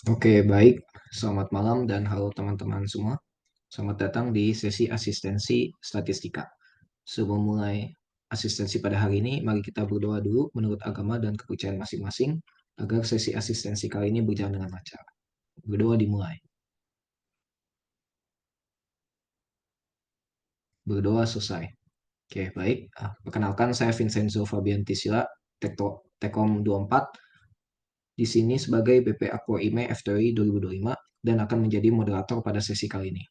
Oke, baik. Selamat malam dan halo teman-teman semua. Selamat datang di sesi asistensi statistika. Sebelum mulai asistensi pada hari ini, mari kita berdoa dulu menurut agama dan kepercayaan masing-masing agar sesi asistensi kali ini berjalan dengan lancar. Berdoa dimulai. Berdoa selesai. Oke, baik. Perkenalkan saya Vincenzo Fabian Tisila, Tekom 24, di sini sebagai BP Aqua IME FTRI 2025 dan akan menjadi moderator pada sesi kali ini.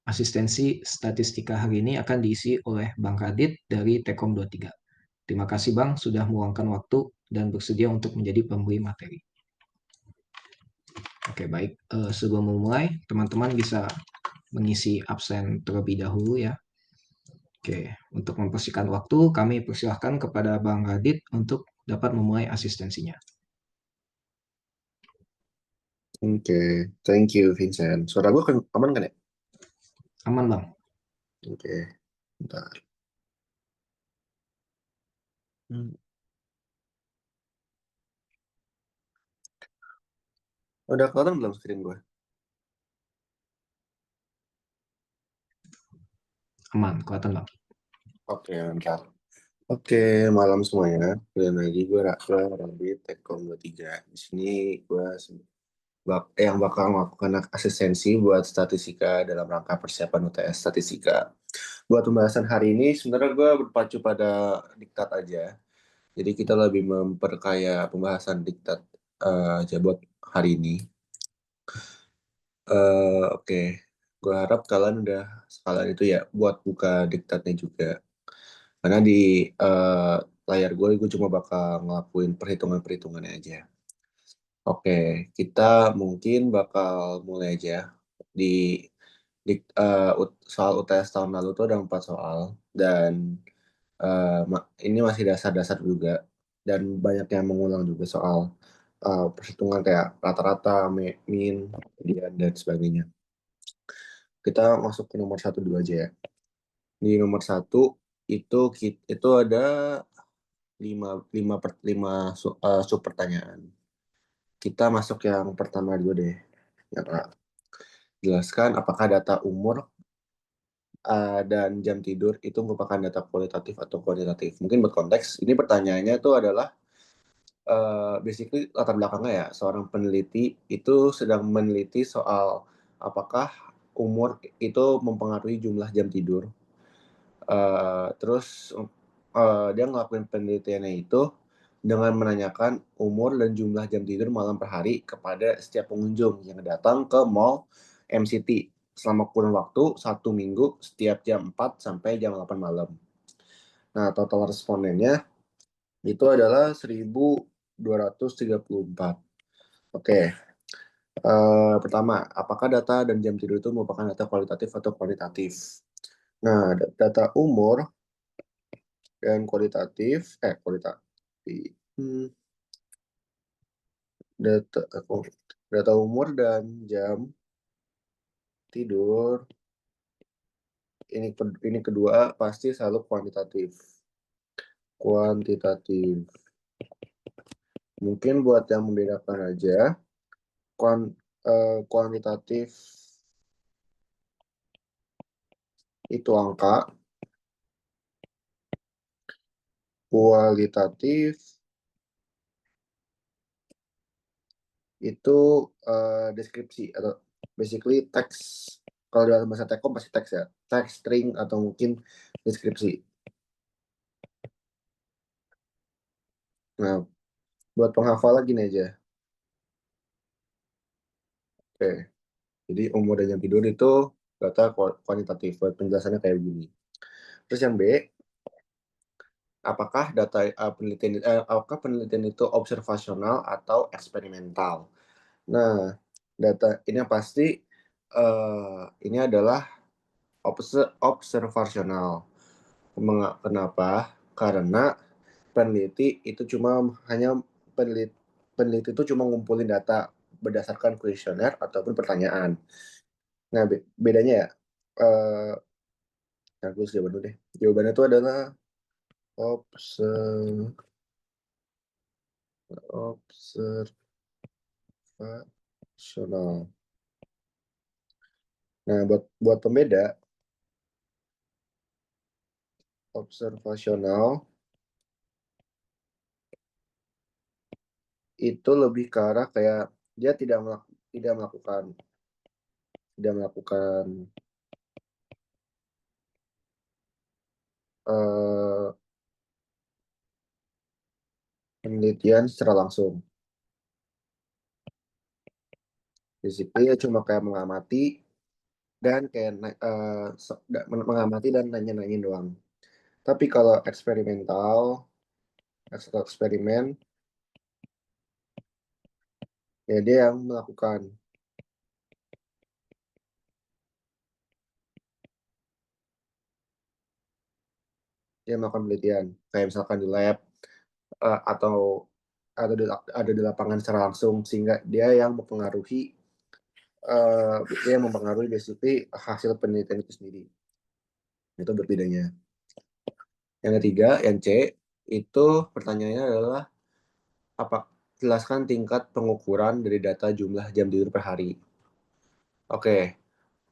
Asistensi statistika hari ini akan diisi oleh Bang Radit dari Tekom 23. Terima kasih Bang sudah meluangkan waktu dan bersedia untuk menjadi pemberi materi. Oke, baik. Sebelum memulai, teman-teman bisa mengisi absen terlebih dahulu ya. Oke, untuk mempersingkat waktu, kami persilahkan kepada Bang Radit untuk dapat memulai asistensinya. Oke, thank you Vincent. Suara gue aman kan ya? Aman Bang? Oke, bentar. Hmm. Udah kelihatan belum screen gue? Aman, kelihatan Bang. Oke, bentar. Oke, malam semuanya. Kalian lagi gue Raka, Radit, Tekom 23. Di sini gue yang bakal melakukan asistensi buat statistika dalam rangka persiapan UTS statistika. Buat pembahasan hari ini, sebenarnya gue berpacu pada diktat aja. Jadi kita lebih memperkaya pembahasan diktat aja buat hari ini. Oke, gue harap kalian udah sekalian itu ya buat buka diktatnya juga. Karena di eh, layar gue cuma bakal ngelakuin perhitungan-perhitungannya aja. Oke, kita mungkin bakal mulai aja di, soal UTS tahun lalu tuh ada 4 soal dan ini masih dasar-dasar juga dan banyak yang mengulang juga soal perhitungan kayak rata-rata, mean, median dan sebagainya. Kita masuk ke nomor 1 dulu aja ya. Di nomor 1 itu ada 5 sub pertanyaan. Kita masuk yang pertama dulu deh. Yang A. Jelaskan apakah data umur dan jam tidur itu merupakan data kualitatif atau kuantitatif. Mungkin buat konteks, ini pertanyaannya itu adalah basically latar belakangnya ya, seorang peneliti itu sedang meneliti soal apakah umur itu mempengaruhi jumlah jam tidur. Terus dia ngelakuin penelitiannya itu dengan menanyakan umur dan jumlah jam tidur malam per hari kepada setiap pengunjung yang datang ke mall MCT selama kurun waktu 1 minggu setiap jam 4 sampai jam 8 malam. Nah, total respondennya itu adalah 1.234. Oke, pertama, apakah data dan jam tidur itu merupakan data kualitatif atau kuantitatif? Nah, data umur dan hmm, data data umur dan jam tidur ini kedua pasti selalu kuantitatif. Mungkin buat yang membedakan aja, kuantitatif itu angka, kualitatif itu deskripsi atau basically teks. Kalau dalam bahasa Tekom pasti teks ya, teks, string atau mungkin deskripsi. Nah, buat penghafal lagi nih aja. Oke, jadi umur dan jam tidur itu data kuantitatif. Buat penjelasannya kayak begini. Terus yang B, apakah penelitian itu observasional atau eksperimental? Nah, data ini yang pasti ini adalah observasional. Kenapa? Karena peneliti itu peneliti itu cuma ngumpulin data berdasarkan kuesioner ataupun pertanyaan. Nah, bedanya ya, aku jawab dulu deh. Jawabannya itu adalah observasional Observasional. Nah, buat pembeda, observasional itu lebih ke arah kayak dia tidak melakukan tidak melakukan eh, penelitian secara langsung. Basically ya cuma kayak mengamati dan kayak mengamati dan nanya-nanyain doang. Tapi kalau eksperimen, ya dia yang melakukan. Dia melakukan penelitian. Kayak misalkan di lab, atau ada di lapangan secara langsung, sehingga dia yang mempengaruhi basically hasil penelitian itu sendiri. Itu berbedanya. Yang ketiga, yang C, itu pertanyaannya adalah apa jelaskan tingkat pengukuran dari data jumlah jam tidur per hari. Oke,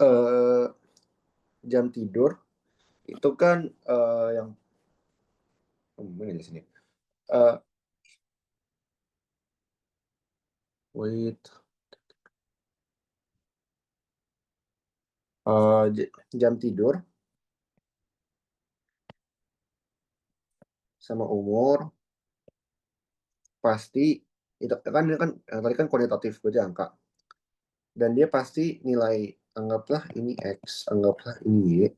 eh, jam tidur itu kan yang ini di sini. Eh, wait, jam tidur sama umur pasti itu kan ini kan yang tadi kan kuantitatif berarti angka, dan dia pasti nilai, anggaplah ini X, anggaplah ini Y.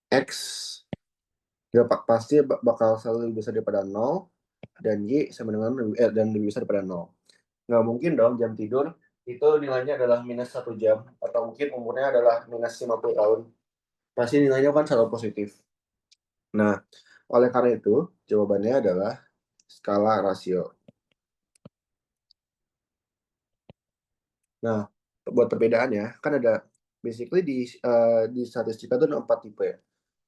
X dia pasti bakal selalu lebih besar daripada 0, dan Y sama dengan dan lebih besar daripada 0. Nggak mungkin dong jam tidur itu nilainya adalah -1 jam, atau mungkin umurnya adalah -50 tahun. Pasti nilainya kan selalu positif. Nah, oleh karena itu, jawabannya adalah skala rasio. Nah, buat perbedaannya, kan ada basically di statistika itu ada 4 tipe ya.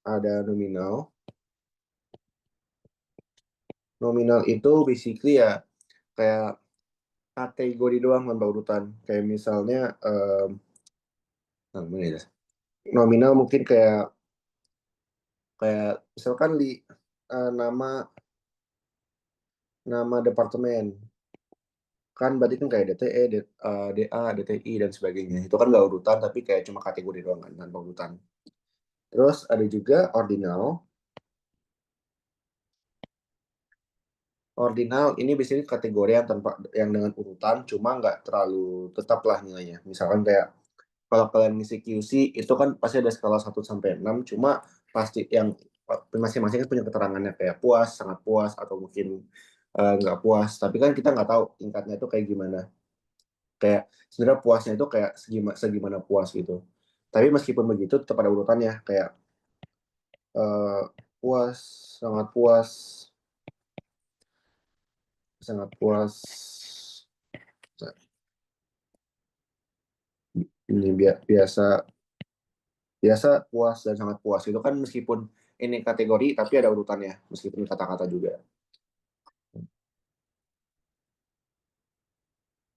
Ada nominal. Nominal itu basically ya kayak kategori doang tanpa urutan. Kayak misalnya ya? Nominal mungkin kayak kayak misalkan nama nama departemen, kan berarti kan kayak DTE, DA, DTI dan sebagainya. Itu kan nggak urutan tapi kayak cuma kategori doang kan tanpa urutan. Terus ada juga ordinal. Ordinal ini biasanya kategori yang dengan urutan, cuma nggak terlalu tetap lah nilainya. Misalkan kayak kalau kalian ngisi QC itu kan pasti ada skala 1 sampai 6, cuma pasti yang masing-masing kan punya keterangannya kayak puas, sangat puas, atau mungkin nggak puas. Tapi kan kita nggak tahu tingkatnya itu kayak gimana. Kayak sebenarnya puasnya itu kayak segimana puas gitu. Tapi meskipun begitu tetap ada urutannya kayak eh, puas, sangat puas, sangat puas. Ini biasa biasa puas dan sangat puas itu kan, meskipun ini kategori tapi ada urutannya meskipun kata-kata juga.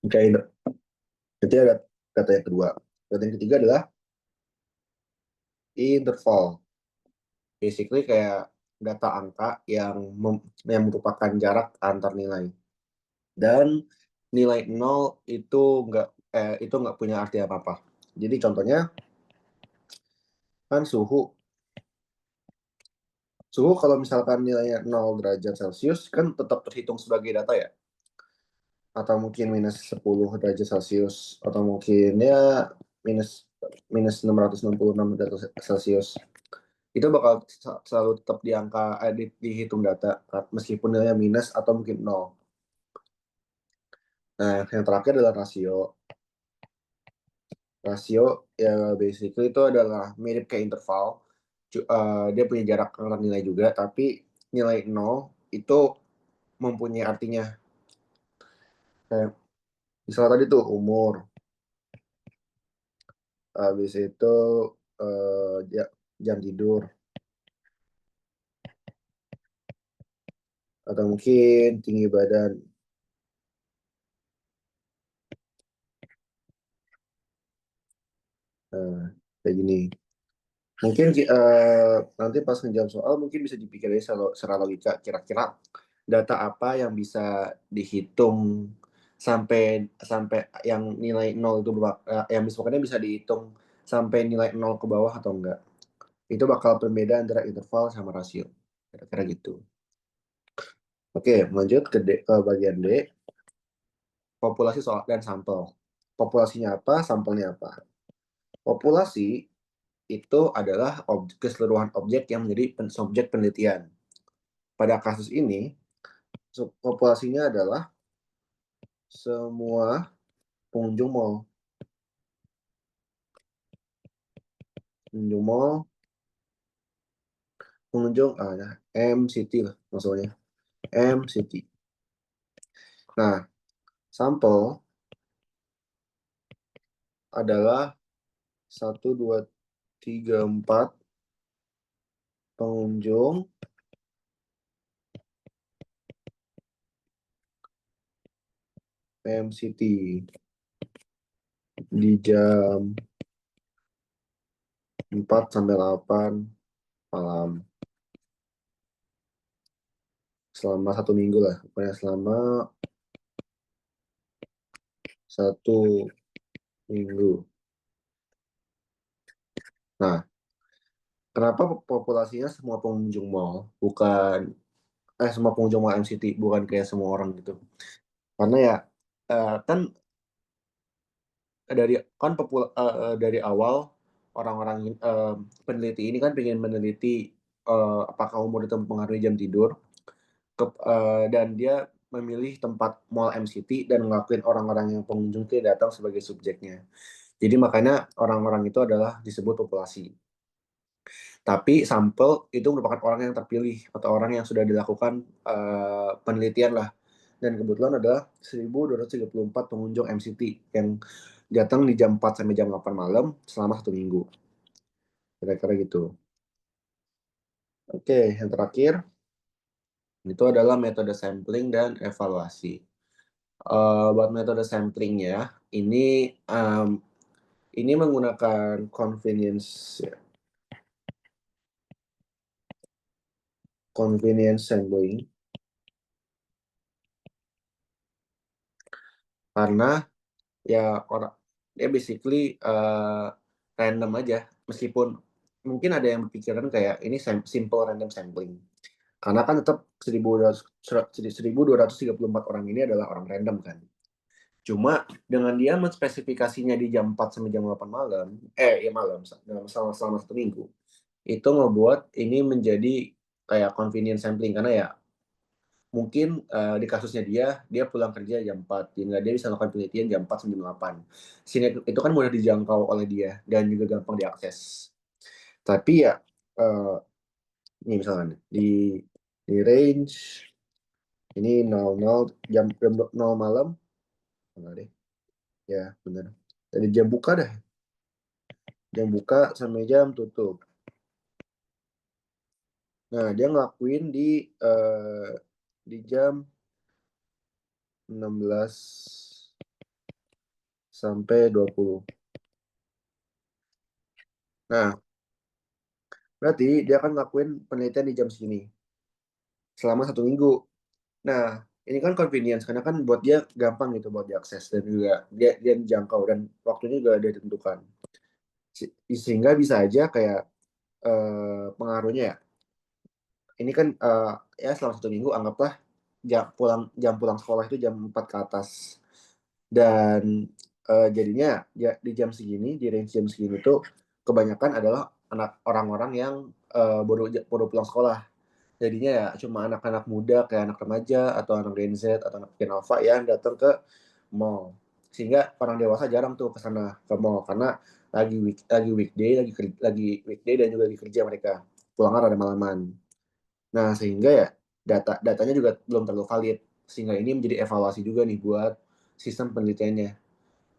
Oke, itu ada kata yang kedua. Kata yang ketiga adalah interval. Basically kayak data angka yang merupakan jarak antar nilai. Dan nilai 0 itu nggak punya arti apa-apa. Jadi contohnya kan suhu. Suhu kalau misalkan nilainya 0 derajat Celcius kan tetap terhitung sebagai data ya. Atau mungkin -10 derajat Celcius, atau mungkin ya minus minus 666 derajat Celcius. Itu bakal selalu tetap dihitung data meskipun nilainya minus atau mungkin nol. Nah, yang terakhir adalah rasio. Rasio ya basically itu adalah mirip kayak interval. Dia punya jarak antar nilai juga, tapi nilai nol itu mempunyai artinya. Kayak misalnya tadi tuh umur, habis itu jam tidur, atau mungkin tinggi badan. Nah, kayak gini. Mungkin nanti pas ngejawab soal mungkin bisa dipikir aja secara logika. Kira-kira data apa yang bisa dihitung sampai sampai yang nilai nol itu yang misalnya bisa dihitung sampai nilai nol ke bawah atau enggak. Itu bakal berbeda antara interval sama rasio. Kira-kira gitu. Oke, lanjut ke bagian D, populasi soal dan sampel. Populasinya apa, sampelnya apa? Populasi itu adalah keseluruhan objek yang menjadi subjek penelitian. Pada kasus ini, populasinya adalah semua pengunjung mall. Pengunjung mall, pengunjung ya, MCT lah maksudnya. MCT. Nah, sampel adalah 1, 2, 3, 4 pengunjung MCT di jam 4 sampai 8 malam. Selama 1 minggu lah. Pokoknya selama 1 minggu. Nah, kenapa populasinya semua pengunjung mall, bukan semua pengunjung mall MCT, bukan kayak semua orang gitu. Karena ya kan dari awal orang-orang peneliti ini kan pengen meneliti apakah umur itu mempengaruhi jam tidur, dan dia memilih tempat mall MCT dan ngelakuin orang-orang yang pengunjung itu datang sebagai subjeknya. Jadi makanya orang-orang itu adalah disebut populasi. Tapi sampel itu merupakan orang yang terpilih atau orang yang sudah dilakukan penelitian lah. Dan kebetulan adalah 1.234 pengunjung MCT yang datang di jam 4 sampai jam 8 malam selama 1 minggu. Kira-kira gitu. Oke, yang terakhir itu adalah metode sampling dan evaluasi. Buat metode samplingnya, ini menggunakan convenience sampling karena ya orang dia basically random aja, meskipun mungkin ada yang berpikiran kayak ini simple random sampling karena kan tetap 1.234 orang ini adalah orang random kan. Cuma dengan dia menspesifikasinya di jam 4 sampai jam 8 malam, ya malam, selama 1 minggu, itu ngebuat ini menjadi kayak convenient sampling karena ya mungkin di kasusnya dia pulang kerja jam 4, sehingga dia bisa melakukan penelitian jam 4 sampai jam 8. Sehingga itu kan mudah dijangkau oleh dia dan juga gampang diakses. Tapi ya ini misalkan di range ini 00 jam 0 malam, enggak deh. Ya, benar. Dari jam buka dah. Jam buka sampai jam tutup. Nah, dia ngelakuin di jam 16 sampai 20. Nah, berarti dia akan ngelakuin penelitian di jam segini selama 1 minggu. Nah, ini kan convenience karena kan buat dia gampang gitu buat diakses dan juga dia dijangkau dan waktunya juga dia ditentukan. Sehingga bisa aja kayak pengaruhnya ya. Ini kan ya selama 1 minggu anggaplah jam pulang sekolah itu jam 4 ke atas. Dan jadinya ya di jam segini, di range jam segini tuh kebanyakan adalah orang-orang yang baru pulang sekolah. Jadinya ya cuma anak-anak muda kayak anak remaja atau anak Gen Z atau anak Gen Alpha yang datang ke mall. Sehingga orang dewasa jarang tuh ke sana ke mall karena lagi weekday, lagi weekday dan juga lagi kerja mereka. Pulangnya rada malaman. Nah, sehingga ya datanya juga belum terlalu valid. Sehingga ini menjadi evaluasi juga nih buat sistem penelitiannya.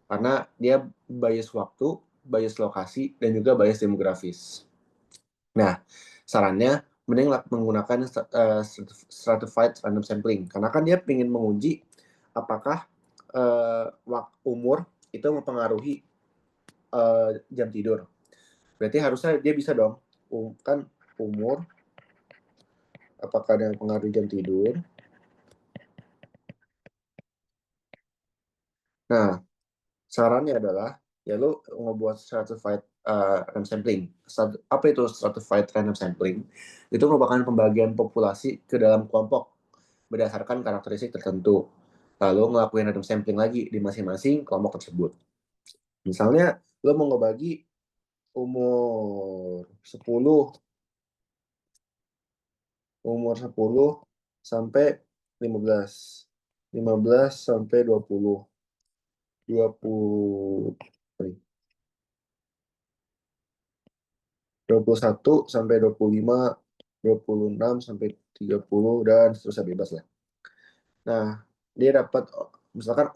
Karena dia bias waktu, bias lokasi, dan juga bias demografis. Nah, sarannya mending menggunakan stratified random sampling. Karena kan dia ingin menguji apakah umur itu mempengaruhi jam tidur. Berarti harusnya dia bisa dong, kan umur, apakah ada yang pengaruh jam tidur. Nah, sarannya adalah, ya lu ngebuat stratified random sampling. Apa itu stratified random sampling? Itu merupakan pembagian populasi ke dalam kelompok berdasarkan karakteristik tertentu. Lalu ngelakuin random sampling lagi di masing-masing kelompok tersebut. Misalnya, lo mau ngebagi umur 10 sampai 15, 15 sampai 20, 20, 21 sampai 25, 26 sampai 30, dan seterusnya, bebas lah. Nah, dia dapat, misalkan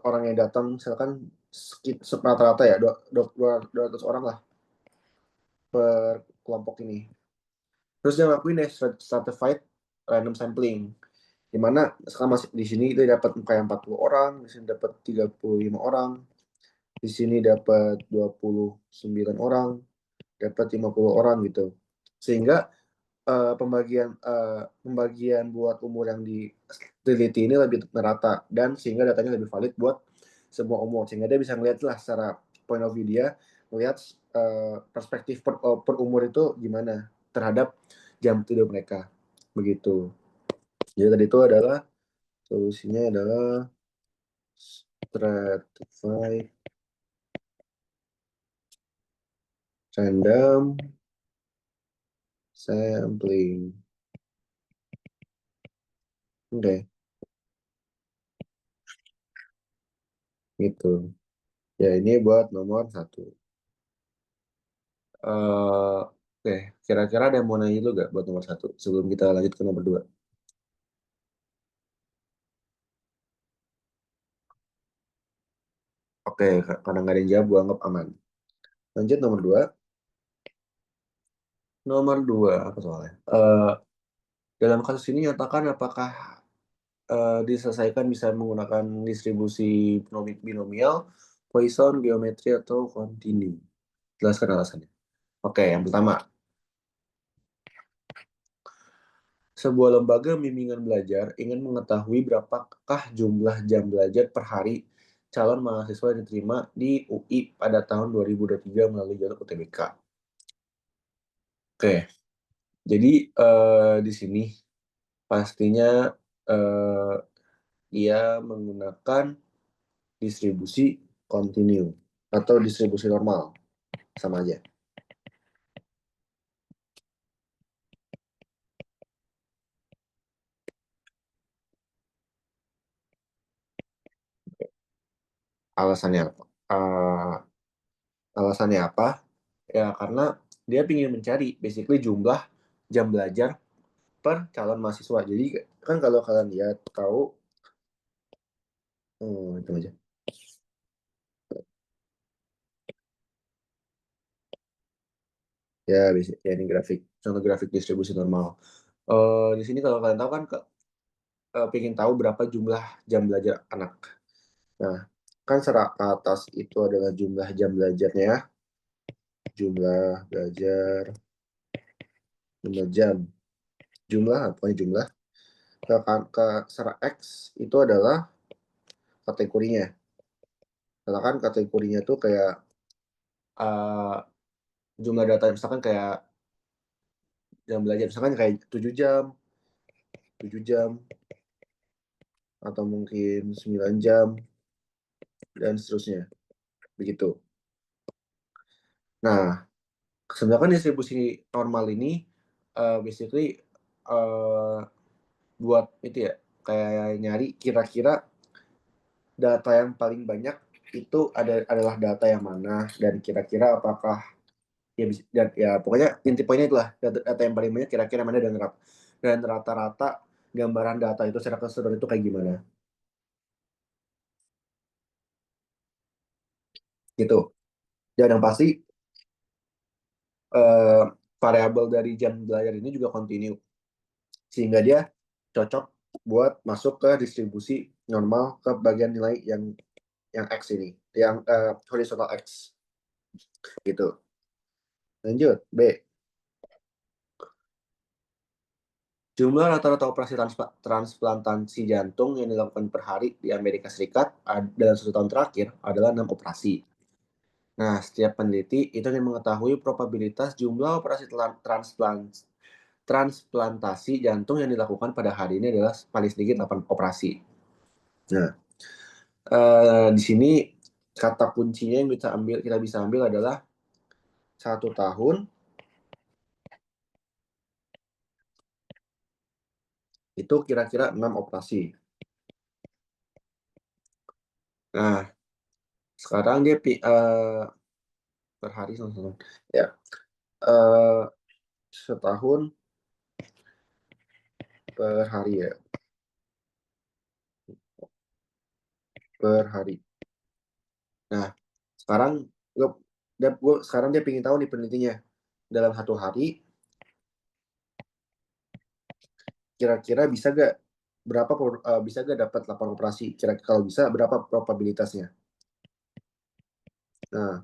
orang yang datang, misalkan rata-rata ya 200 orang lah per kelompok ini. Terus dia ngelakuin deh stratified random sampling, di mana sekarang masih di sini dia dapat kayak 40 orang, di sini dapat 35 orang, di sini dapat 29 orang, dapat 50 orang gitu. Sehingga pembagian buat umur yang diteliti ini lebih merata, dan sehingga datanya lebih valid buat semua umur, sehingga dia bisa ngeliat lah secara point of view dia, melihat perspektif per umur itu gimana terhadap jam tidur mereka, begitu. Jadi tadi itu adalah solusinya adalah stratified random sampling. Oke, gitu. Ya, ini buat nomor 1. Oke, kira-kira ada yang mau nanya dulu gak buat nomor 1 sebelum kita lanjut ke nomor 2? Oke, karena nggak ada yang jawab, gue anggap aman. Lanjut nomor 2. Nomor 2, apa soalnya? Dalam kasus ini nyatakan apakah diselesaikan bisa menggunakan distribusi binomial, Poisson, geometri, atau kontinu. Jelaskan alasannya. Oke, yang pertama. Sebuah lembaga bimbingan belajar ingin mengetahui berapakah jumlah jam belajar per hari calon mahasiswa yang diterima di UI pada tahun 2023 melalui jalur UTBK. Oke, jadi di sini pastinya dia menggunakan distribusi kontinu atau distribusi normal, sama aja. Alasannya apa? Alasannya apa? Ya karena dia ingin mencari basically jumlah jam belajar per calon mahasiswa. Jadi kan kalau kalian lihat tahu, itu aja. Ya, ya ini contoh grafik distribusi normal. Di sini kalau kalian tahu kan pengen tahu berapa jumlah jam belajar anak. Nah, kan serak ke atas itu adalah jumlah jam belajarnya, jumlah belajar, jumlah jam, jumlah apa jumlah ke serak X itu adalah kategorinya. Karena kan kategorinya tuh kayak uh, jumlah data, misalkan kayak jam belajar, misalkan kayak 7 jam, atau mungkin 9 jam, dan seterusnya. Begitu. Nah, sebenarnya distribusi normal ini basically buat itu ya, kayak nyari kira-kira data yang paling banyak itu adalah data yang mana, dan kira-kira apakah ya dan ya pokoknya inti poinnya itulah data yang paling banyak kira-kira mana, dan rata-rata gambaran data itu secara keseluruhan itu kayak gimana gitu. Dan yang pasti eh, variabel dari jam belajar ini juga kontinu, sehingga dia cocok buat masuk ke distribusi normal ke bagian nilai yang yang X ini, yang horizontal X gitu. Lanjut B. Jumlah rata-rata operasi transplantasi jantung yang dilakukan per hari di Amerika Serikat dalam 1 tahun terakhir adalah 6 operasi. Nah, setiap peneliti itu ingin mengetahui probabilitas jumlah operasi transplantasi jantung yang dilakukan pada hari ini adalah paling sedikit 8 operasi. Nah, di sini kata kuncinya yang kita bisa ambil adalah 1 tahun itu kira-kira 6 operasi. Nah, sekarang dia per hari ya setahun per hari ya, per hari. Nah, sekarang sekarang dia pengen tahu nih penelitinya dalam 1 hari kira-kira bisa gak dapat 8 operasi, kira-kira kalau bisa berapa probabilitasnya. Nah,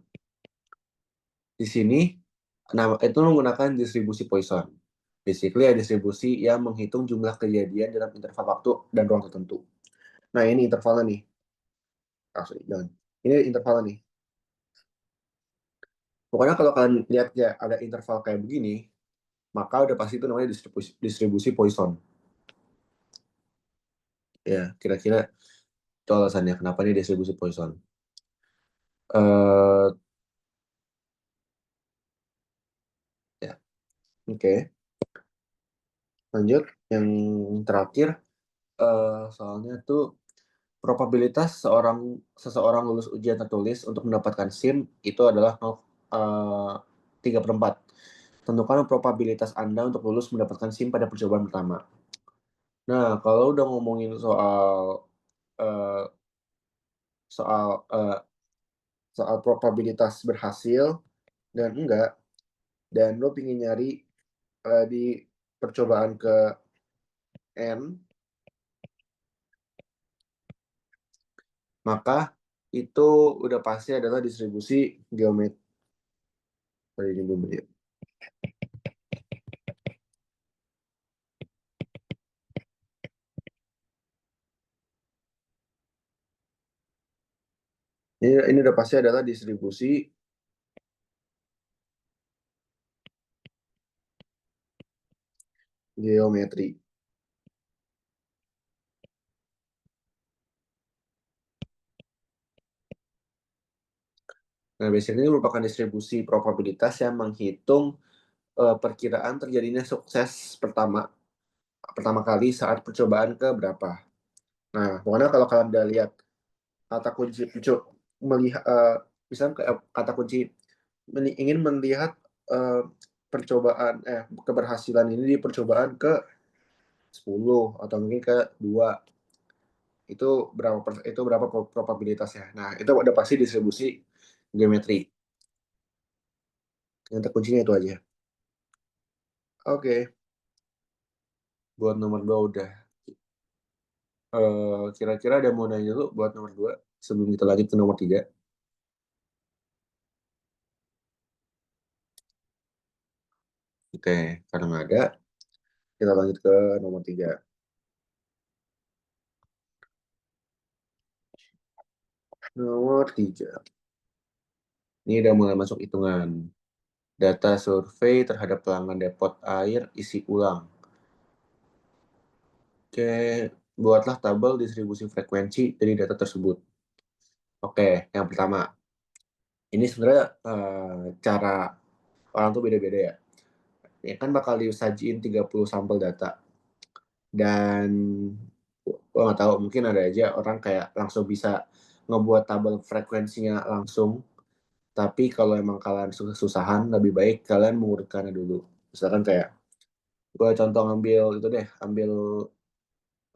di sini itu menggunakan distribusi Poisson. Basically ya distribusi yang menghitung jumlah kejadian dalam interval waktu dan ruang tertentu. Nah, ini intervalnya nih. Jangan. Ini intervalnya nih. Pokoknya kalau kalian lihat ya ada interval kayak begini, maka udah pasti itu namanya distribusi Poisson. Ya, kira-kira itu alasannya kenapa ini distribusi Poisson. Ya, oke. Lanjut, yang terakhir soalnya tuh probabilitas seseorang lulus ujian tertulis untuk mendapatkan SIM itu adalah 3/4. Tentukan probabilitas Anda untuk lulus mendapatkan SIM pada percobaan pertama. Nah, kalau udah ngomongin eh, soal eh, soal probabilitas berhasil dan enggak, dan lo pingin nyari di percobaan ke N, maka itu udah pasti adalah distribusi geometri. Ini udah pasti adalah distribusi geometri. Nah, basically ini merupakan distribusi probabilitas yang menghitung perkiraan terjadinya sukses pertama kali saat percobaan ke berapa. Nah, pokoknya kalau kalian udah lihat kata kunci melihat misalnya kata kunci ingin melihat percobaan keberhasilan ini di percobaan ke 10 atau mungkin ke 2, itu berapa probabilitasnya. Nah, itu udah pasti distribusi geometri. Yang terkuncinya itu aja. Oke. Buat nomor 2 udah. Kira-kira ada mau nanya dulu buat nomor 2 sebelum kita lanjut ke nomor 3. Oke, karena nggak ada, kita lanjut ke nomor 3. Nomor 3. Ini udah mulai masuk hitungan. Data survei terhadap pelanggan depot air isi ulang. Oke, buatlah tabel distribusi frekuensi dari data tersebut. Oke, yang pertama. Ini sebenarnya cara orang tuh beda-beda ya. Ya kan bakal disajiin 30 sampel data. Dan gue nggak tahu, mungkin ada aja orang kayak langsung bisa ngebuat tabel frekuensinya langsung. Tapi kalau emang kalian susah-susahan, lebih baik kalian mengurutkannya dulu. Misalkan kayak, gue contoh ngambil itu deh, ambil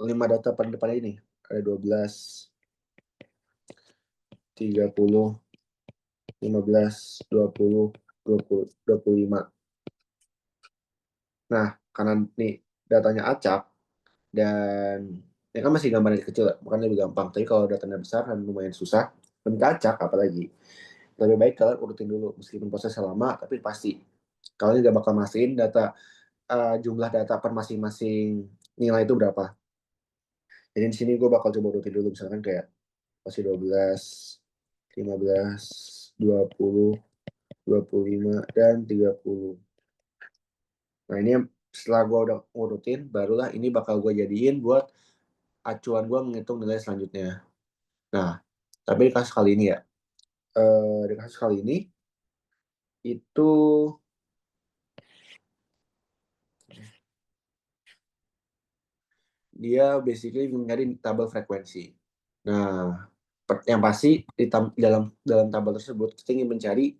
5 data pada depan ini. Ada 12, 30, 15, 20, 20, 25. Nah, karena nih datanya acak, dan ya kan masih gambarnya kecil ya, makanya lebih gampang. Tapi kalau datanya besar dan lumayan susah, mencacak apalagi. Lebih baik kalian urutin dulu meskipun prosesnya lama, tapi pasti kalian nggak bakal mastiin jumlah data per masing-masing nilai itu berapa. Jadi di sini gue bakal coba urutin dulu misalkan kayak masih 12, 15, 20, 25, dan 30. Nah ini setelah gue udah ngurutin, barulah ini bakal gue jadiin buat acuan gue menghitung nilai selanjutnya. Nah, tapi di kasus kali ini ya, di kasus kali ini itu dia basically mencari tabel frekuensi. Nah, yang pasti dalam tabel tersebut kita ingin mencari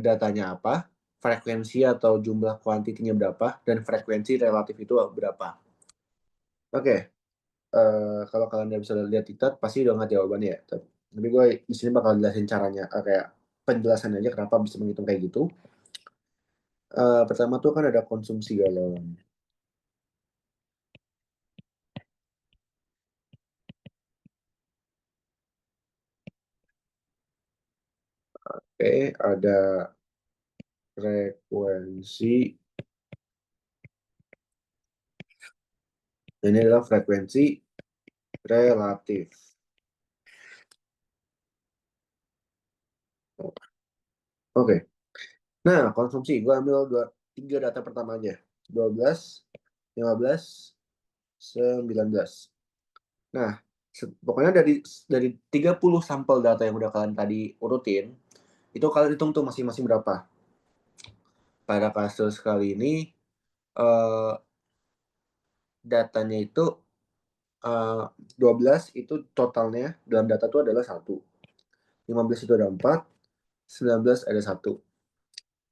datanya apa, frekuensi atau jumlah kuantitinya berapa, dan frekuensi relatif itu berapa. Oke, kalau kalian udah bisa lihat itu pasti udah nggak jawabannya ya. Tapi gue di sini bakal jelasin caranya, kayak penjelasan aja kenapa bisa menghitung kayak gitu. Pertama tuh kan ada konsumsi galon. Oke, ada frekuensi. Ini adalah frekuensi relatif. Oke. Nah, konsumsi. Gue ambil tiga data pertama aja. 12, 15, 19. Nah, pokoknya dari 30 sampel data yang udah kalian tadi urutin, itu kalian hitung tuh masing-masing berapa. Pada kasus kali ini, eh, datanya itu 12 itu totalnya dalam data itu adalah 1. 15 itu ada 4, 19 ada 1.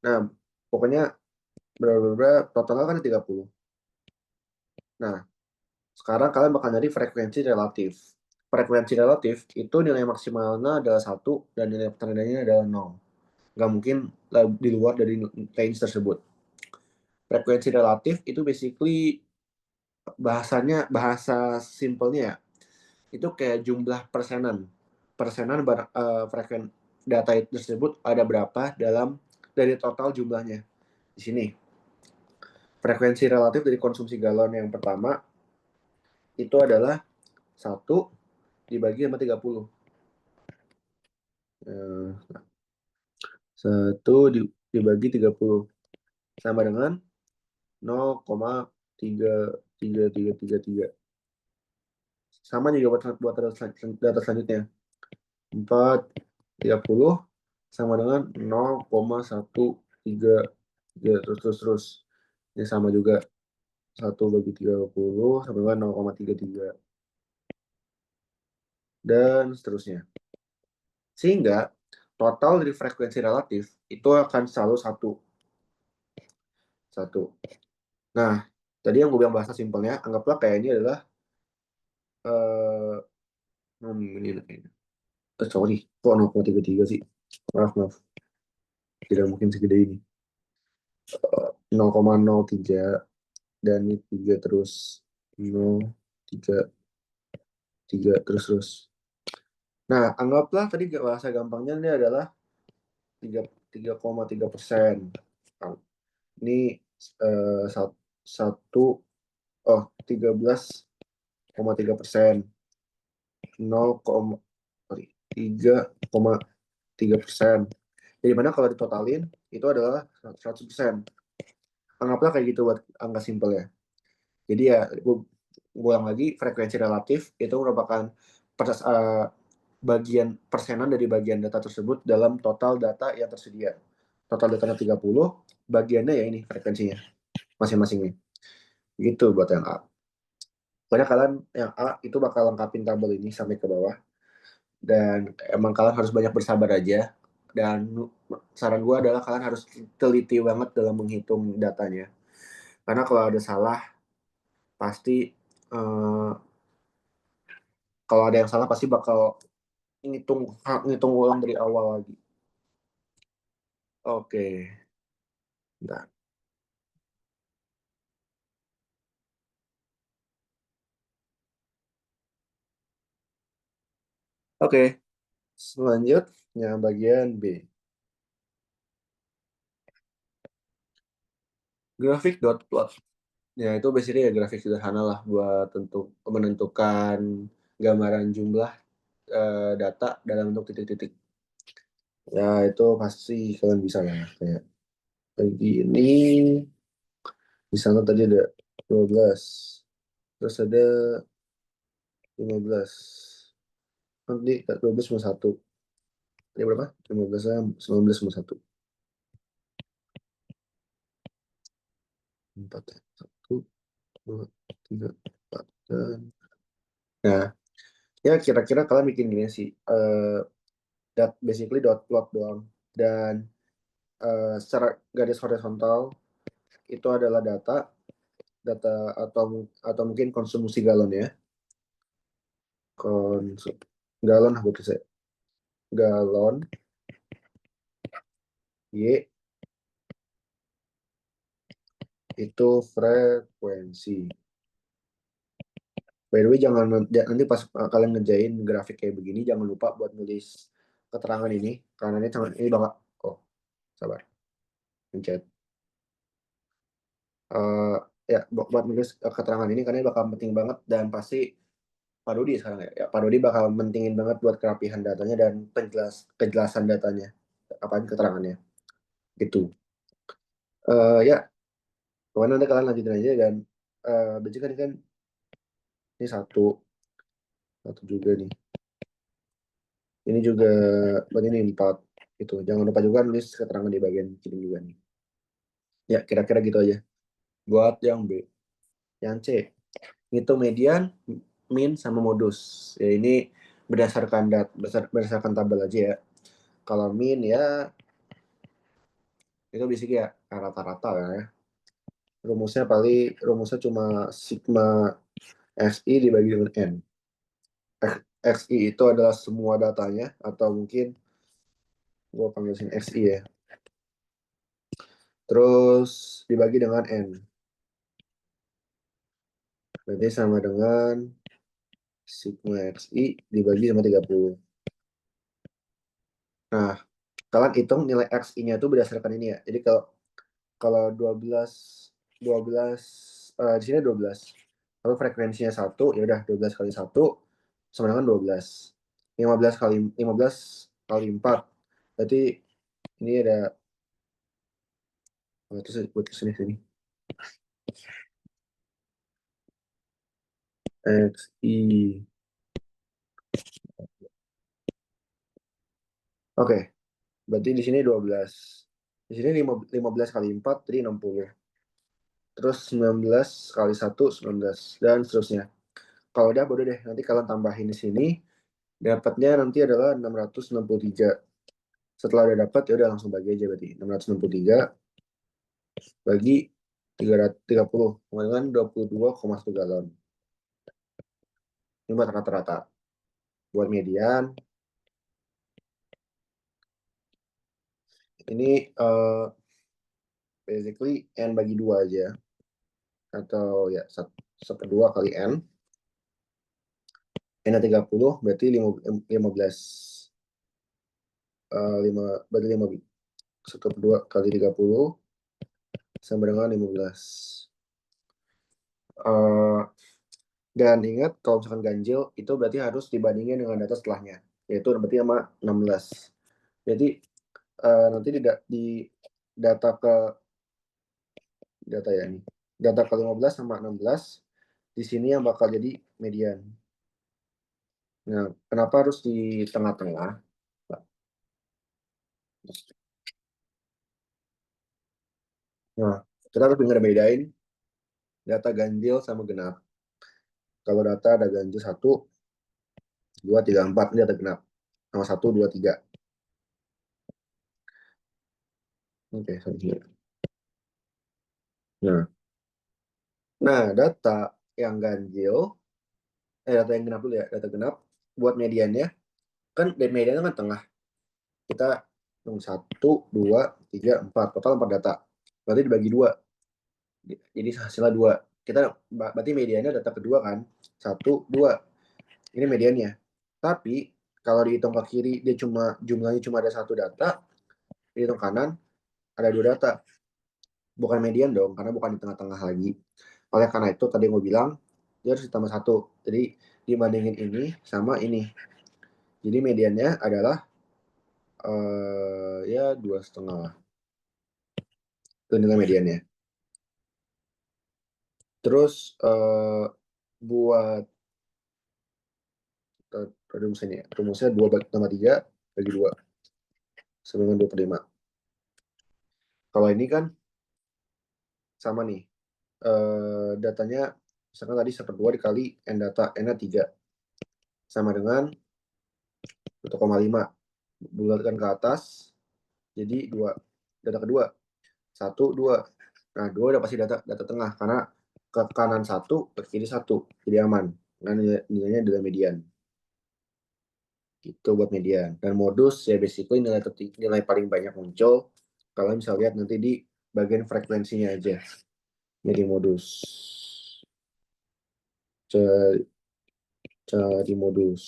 Nah, pokoknya berapa totalnya kan ada 30. Nah, sekarang kalian bakal nyari frekuensi relatif. Frekuensi relatif itu nilai maksimalnya adalah 1 dan nilai tandanya adalah 0. Nggak mungkin di luar dari range tersebut. Frekuensi relatif itu basically bahasa simpelnya ya, itu kayak jumlah persenan. Persenan data tersebut ada berapa dari total jumlahnya. Di sini, frekuensi relatif dari konsumsi galon yang pertama itu adalah 1 dibagi sama 30. 1 dibagi 30 sama dengan 0,33333. Sama juga buat data selanjutnya. 430 sama dengan 0,133 terus. Ini sama juga. 1 bagi 30 sama dengan 0,33. Dan seterusnya. Sehingga total dari frekuensi relatif itu akan selalu 1. Nah, tadi yang gue bilang bahasa simpelnya, anggaplah kayak ini adalah ini kayaknya. Sorry, kok 0,33 sih? Maaf. Tidak mungkin segede ini. 0,03 dan ini 3 terus. 0, 3, 3 terus. Nah, anggaplah tadi bahasa gampangnya ini adalah 3,3%. Ini 13,3%. 3,3%. Jadi mana kalau ditotalin itu adalah 100%. Anggaplah kayak gitu buat angka simpel ya. Jadi ya gue ulang lagi, frekuensi relatif itu merupakan bagian persenan dari bagian data tersebut dalam total data yang tersedia. Total datanya 30, bagiannya ya ini frekuensinya masing-masingnya. Gitu buat yang A. Pokoknya kalian yang A itu bakal lengkapin tabel ini sampai ke bawah. Dan emang kalian harus banyak bersabar aja. Dan saran gue adalah kalian harus teliti banget dalam menghitung datanya. Karena kalau ada salah, pasti kalau ada yang salah pasti bakal ngitung ulang dari awal lagi. Oke. Nah, oke. Selanjutnya bagian B. Grafik dot plot. Ya, itu basically ya grafik sederhana lah buat menentukan gambaran jumlah data dalam bentuk titik-titik. Ya, itu pasti kalian bisa ya. Kayak begini. Di sana tadi ada 12. Terus ada 15. Nanti 12 sama 1. Ini berapa? 15 sama 19 sama 1. 4 ya. 1, 2, 3, 4. Nah, ya kira-kira kalian bikin gini sih. Basically dot plot doang. Dan secara garis horizontal itu adalah data atau mungkin konsumsi galon ya. Galon aku tulis ya. Galon Y itu frekuensi. By the way, jangan nanti pas kalian ngerjain grafik kayak begini, jangan lupa buat nulis keterangan ini, karena ini bakal, oh, sabar, pencet. Ya, buat nulis keterangan ini, karena ini bakal penting banget, dan pasti Pak Dodi sekarang ya, Pak Dodi bakal pentingin banget buat kerapihan datanya dan kejelasan datanya, apaan keterangannya, gitu. Ya, pokoknya nanti kalian lanjutin aja, dan berarti kan ini satu juga nih. Ini juga berarti ini 4. Itu. Jangan lupa juga nulis keterangan di bagian kiri juga nih. Ya, kira-kira gitu aja. Buat yang B. Yang C, ngitung median, min, sama modus. Ya, ini berdasarkan tabel aja ya. Kalau min ya, itu bisa ya rata-rata ya. Rumusnya cuma sigma xi dibagi dengan n. Xi itu adalah semua datanya, atau mungkin gue panggil sini xi ya. Terus dibagi dengan n. Berarti sama dengan sigma xi dibagi sama 30. Nah, kalian hitung nilai xi-nya itu berdasarkan ini ya. Jadi kalau 12 12 di sini 12. Lalu frekuensinya 1, ya udah 12 kali 1 sama dengan 12. 15 kali 4. Berarti ini ada buat kesini sini. XI. Oke, berarti di sini 12. Di sini 15 kali 4, jadi 60. Terus 19 kali 1, 19. Dan seterusnya. Kalau udah, bodoh deh. Nanti kalian tambahin di sini. Dapatnya nanti adalah 663. Setelah udah dapat, ya udah langsung bagi aja berarti. 663 bagi 330. Sama dengan 22,1 galon. Ini buat rata-rata. Buat median, ini basically N bagi 2 aja. Atau ya 1/2 kali N. N 30 berarti 15. 5, berarti 1/2 kali 30 sama dengan 15. Dan ingat kalau misalkan ganjil itu berarti harus dibandingin dengan data setelahnya, yaitu berarti sama 16. Jadi nanti di data ya ini. Data ke 15 sama 16 di sini yang bakal jadi median. Nah, kenapa harus di tengah-tengah? Nah, kita harus bedain data ganjil sama genap. Kalau data ada ganjil 1, 2, 3, 4, ini data genap. Sama 1, 2, 3. Oke, sampai. Nah, data yang ganjil, data yang genap dulu ya, data genap buat mediannya, kan mediannya kan tengah. Kita 1, 2, 3, 4, total 4 data. Berarti dibagi 2. Jadi hasilnya 2. Berarti mediannya data kedua kan, 1, 2. Ini mediannya. Tapi Kalau dihitung ke kiri dia jumlahnya cuma ada satu data, dihitung kanan ada dua data. Bukan median dong, karena bukan di tengah-tengah lagi. Oleh karena itu tadi gue bilang dia harus ditambah satu. Jadi dibandingin ini sama ini. Jadi mediannya adalah ya 2,5 lah. Itu nilai mediannya. Terus buat rumusnya, rumusnya 2 tambah 3 bagi 2 sama dengan 25. Kalau ini kan sama nih, datanya misalkan tadi 1/2 dikali n data, n-nya 3 sama dengan 1,5. Bulatkan ke atas jadi 2. Data kedua 1, 2. Nah 2 udah pasti data tengah, karena ke kanan 1, ke kiri 1, jadi aman. Nah nilainya adalah median. Itu buat median. Dan modus ya basically nilai paling banyak muncul kalau misalnya lihat nanti di bagian frekuensinya aja. Jadi modus. Cari modus.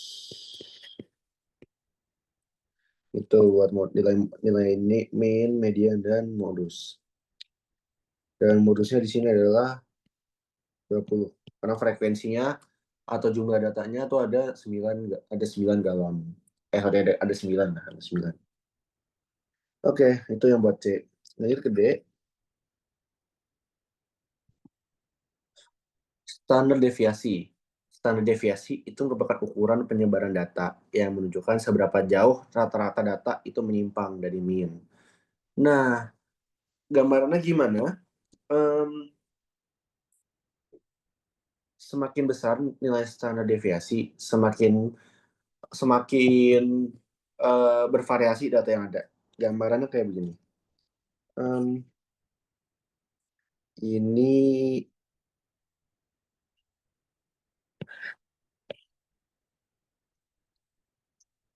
Itu buat nilai mean, median, dan modus. Dan modusnya di sini adalah 20. Karena frekuensinya atau jumlah datanya tuh ada 9 galon. Ada 9 lah, ada 9. Oke, itu yang buat C. Lanjut ke D. Standar deviasi. Standar deviasi itu merupakan ukuran penyebaran data yang menunjukkan seberapa jauh rata-rata data itu menyimpang dari mean. Nah, gambarannya gimana? Semakin besar nilai standar deviasi, semakin bervariasi data yang ada. Gambarannya kayak begini. Ini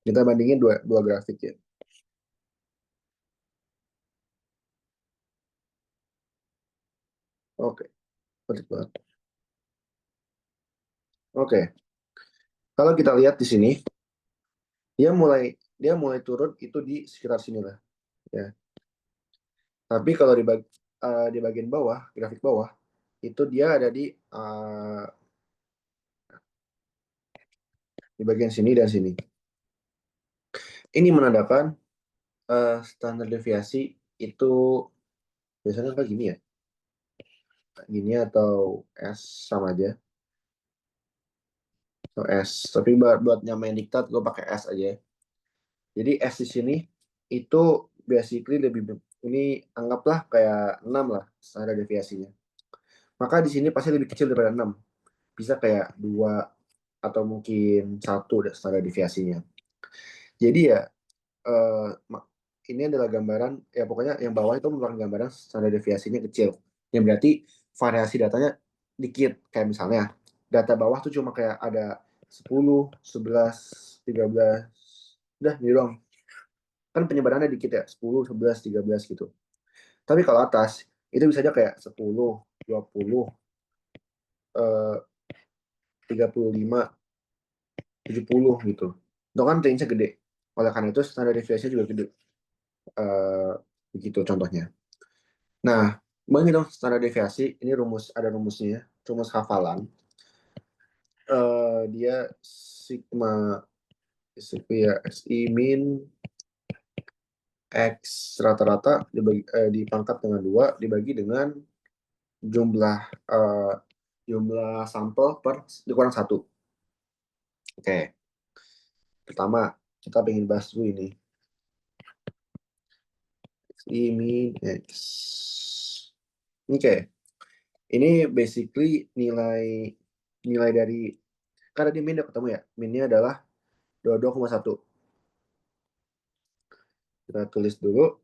kita bandingin dua grafik ya. Oke, betul banget. Oke, kalau kita lihat di sini, dia mulai turun itu di sekitar sini lah, ya. Tapi kalau di bagian bawah, grafik bawah, itu dia ada di bagian sini dan sini. Ini menandakan standar deviasi itu biasanya kayak gini ya. Gini atau S sama aja. Atau S. Tapi buat nyamain diktat gue pakai S aja. Jadi S di sini itu basically ini anggaplah kayak 6 lah standar deviasinya. Maka di sini pasti lebih kecil daripada 6. Bisa kayak 2 atau mungkin 1 standar deviasinya. Jadi ya ini adalah gambaran, ya pokoknya yang bawah itu merupakan gambaran standar deviasinya kecil. Yang berarti variasi datanya dikit. Kayak misalnya data bawah tuh cuma kayak ada 10, 11, 13. Udah, ini doang. Kan penyebarannya dikit ya, 10, 11, 13 gitu. Tapi kalau atas, itu bisa aja kayak 10, 20, 35, 70 gitu. Itu kan range-nya gede. Oleh karena itu standar deviasinya juga gede. Begitu contohnya. Nah, bagi dong standar deviasi, ini ada rumusnya, rumus hafalan. Dia sigma SI min X rata-rata dipangkat dengan 2 dibagi dengan jumlah sampel dikurang 1. Oke. Pertama, kita ingin bahas dulu ini. SI min X. Oke. Ini basically nilai dari, karena di min udah ketemu ya. Minnya adalah 22,1. Kita tulis dulu.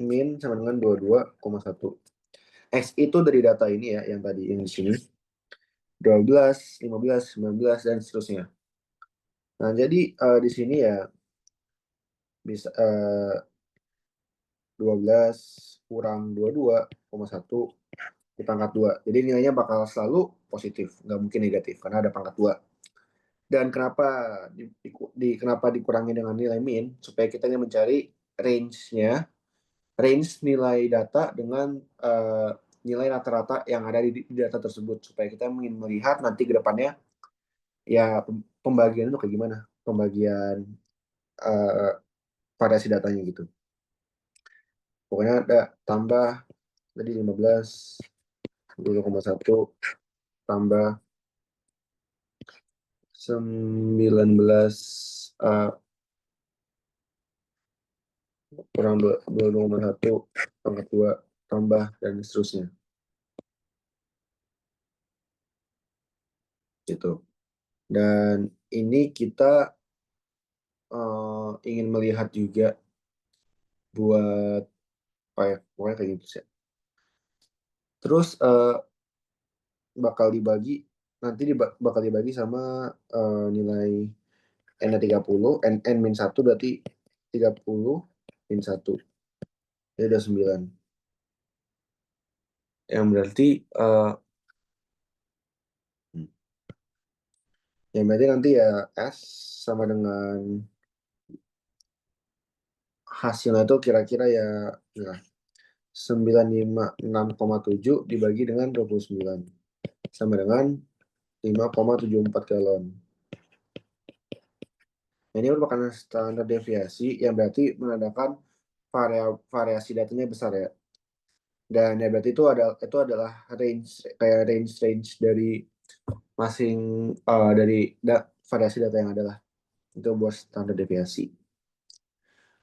Min sama dengan 22,1. X itu dari data ini ya, yang tadi, yang di sini. 12, 15, 19, dan seterusnya. Nah, jadi di sini ya bisa 12 kurang 22,1 dipangkat 2. Jadi nilainya bakal selalu positif, nggak mungkin negatif, karena ada pangkat 2. Dan kenapa dikurangi dengan nilai min? Supaya kita ingin mencari range nilai data dengan nilai rata-rata yang ada di data tersebut, supaya kita ingin melihat nanti ke depannya ya pembagian itu kayak gimana, pembagian variasi datanya gitu. Pokoknya ada tambah tadi 15, 2,1 tambah 19 kurang 2,1 pangkat 2 tambah dan seterusnya gitu. Dan ini kita ingin melihat juga buat pokoknya kayak gitu sih. Terus bakal dibagi sama nilai n-nya 30, n-1 berarti 30 min 1. Ini udah 9. Yang berarti nanti ya S sama dengan hasilnya itu kira-kira ya 956,7 dibagi dengan 29 sama dengan 5,74 galon. Ini merupakan standar deviasi yang berarti menandakan variasi datanya besar ya. Dan ya berarti itu adalah range dari variasi data yang adalah itu buat standar deviasi.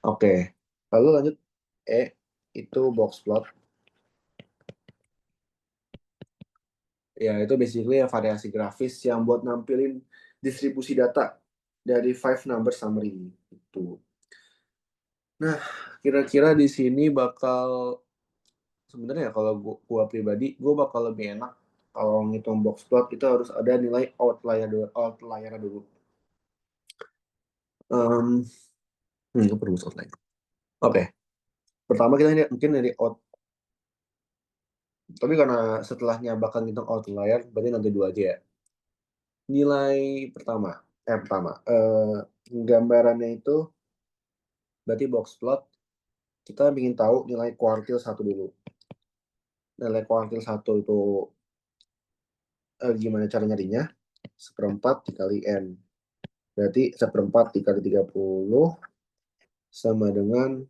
Oke, lalu lanjut itu box plot. Ya itu basically ya variasi grafis yang buat nampilin distribusi data dari 5 number summary itu. Nah, kira-kira di sini sebenarnya kalau gua pribadi, gua bakal lebih enak kalau ngitung box plot itu harus ada nilai outlier dulu. Itu perlu outlier. Oke. Pertama kita mungkin dari tapi karena setelahnya bakal ngitung outlier, berarti nanti dua aja ya. Nilai pertama, gambarannya itu berarti box plot, kita ingin tahu nilai kuartil 1 dulu. Nilai kuartil 1 itu gimana cara nyarinya? 1/4 dikali N. Berarti 1/4 dikali 30 sama dengan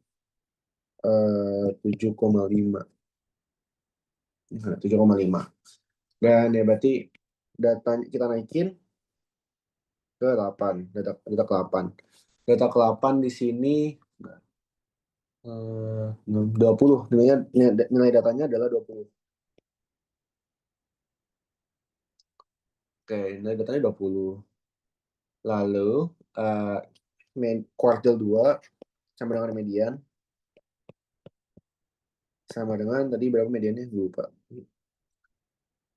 7,5. 7,5. Dan ya berarti datanya kita naikin ke 8. Data ke 8. Data ke 8 di sini 20. Nilai datanya adalah 20. Oke, nilai datanya 20. Lalu kuartil 2 sama dengan median sama dengan tadi berapa mediannya? Gue lupa.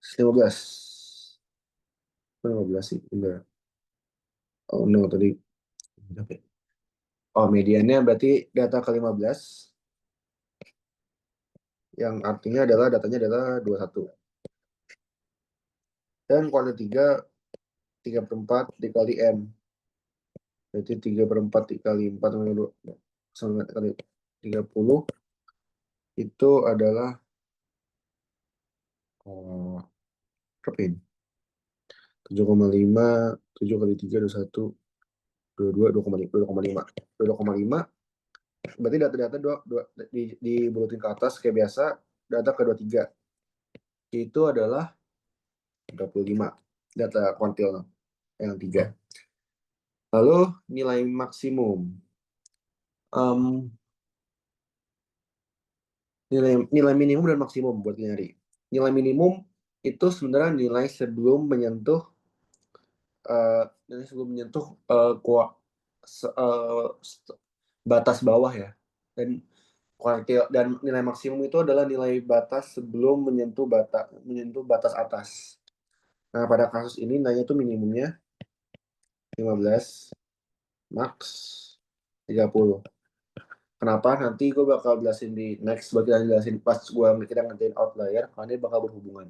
15. 15 sih, enggak. Oh no, tadi. Oh, mediannya berarti data ke-15 yang artinya adalah datanya adalah 21. Dan kuartil 3 3/4 dikali M. Berarti 3/4 dikali 4 sama kali 30 itu adalah berapa ini? 7,5, 7 kali 3, 21, 22, 2,5. 2,5. Berarti data-data dibulutin ke atas kayak biasa, data ke 23. Itu adalah 25. Data kuantil yang 3. Lalu nilai maksimum. Nilai minimum dan maksimum buat nyari. Nilai minimum itu sebenarnya nilai sebelum menyentuh batas bawah ya. Dan nilai maksimum itu adalah nilai batas sebelum menyentuh batas atas. Nah, pada kasus ini nilainya itu minimumnya 15, max 30. Kenapa? Nanti gue bakal jelasin di next, bakal jelasin pas gue kita ngerjain outlier, karena ini bakal berhubungan.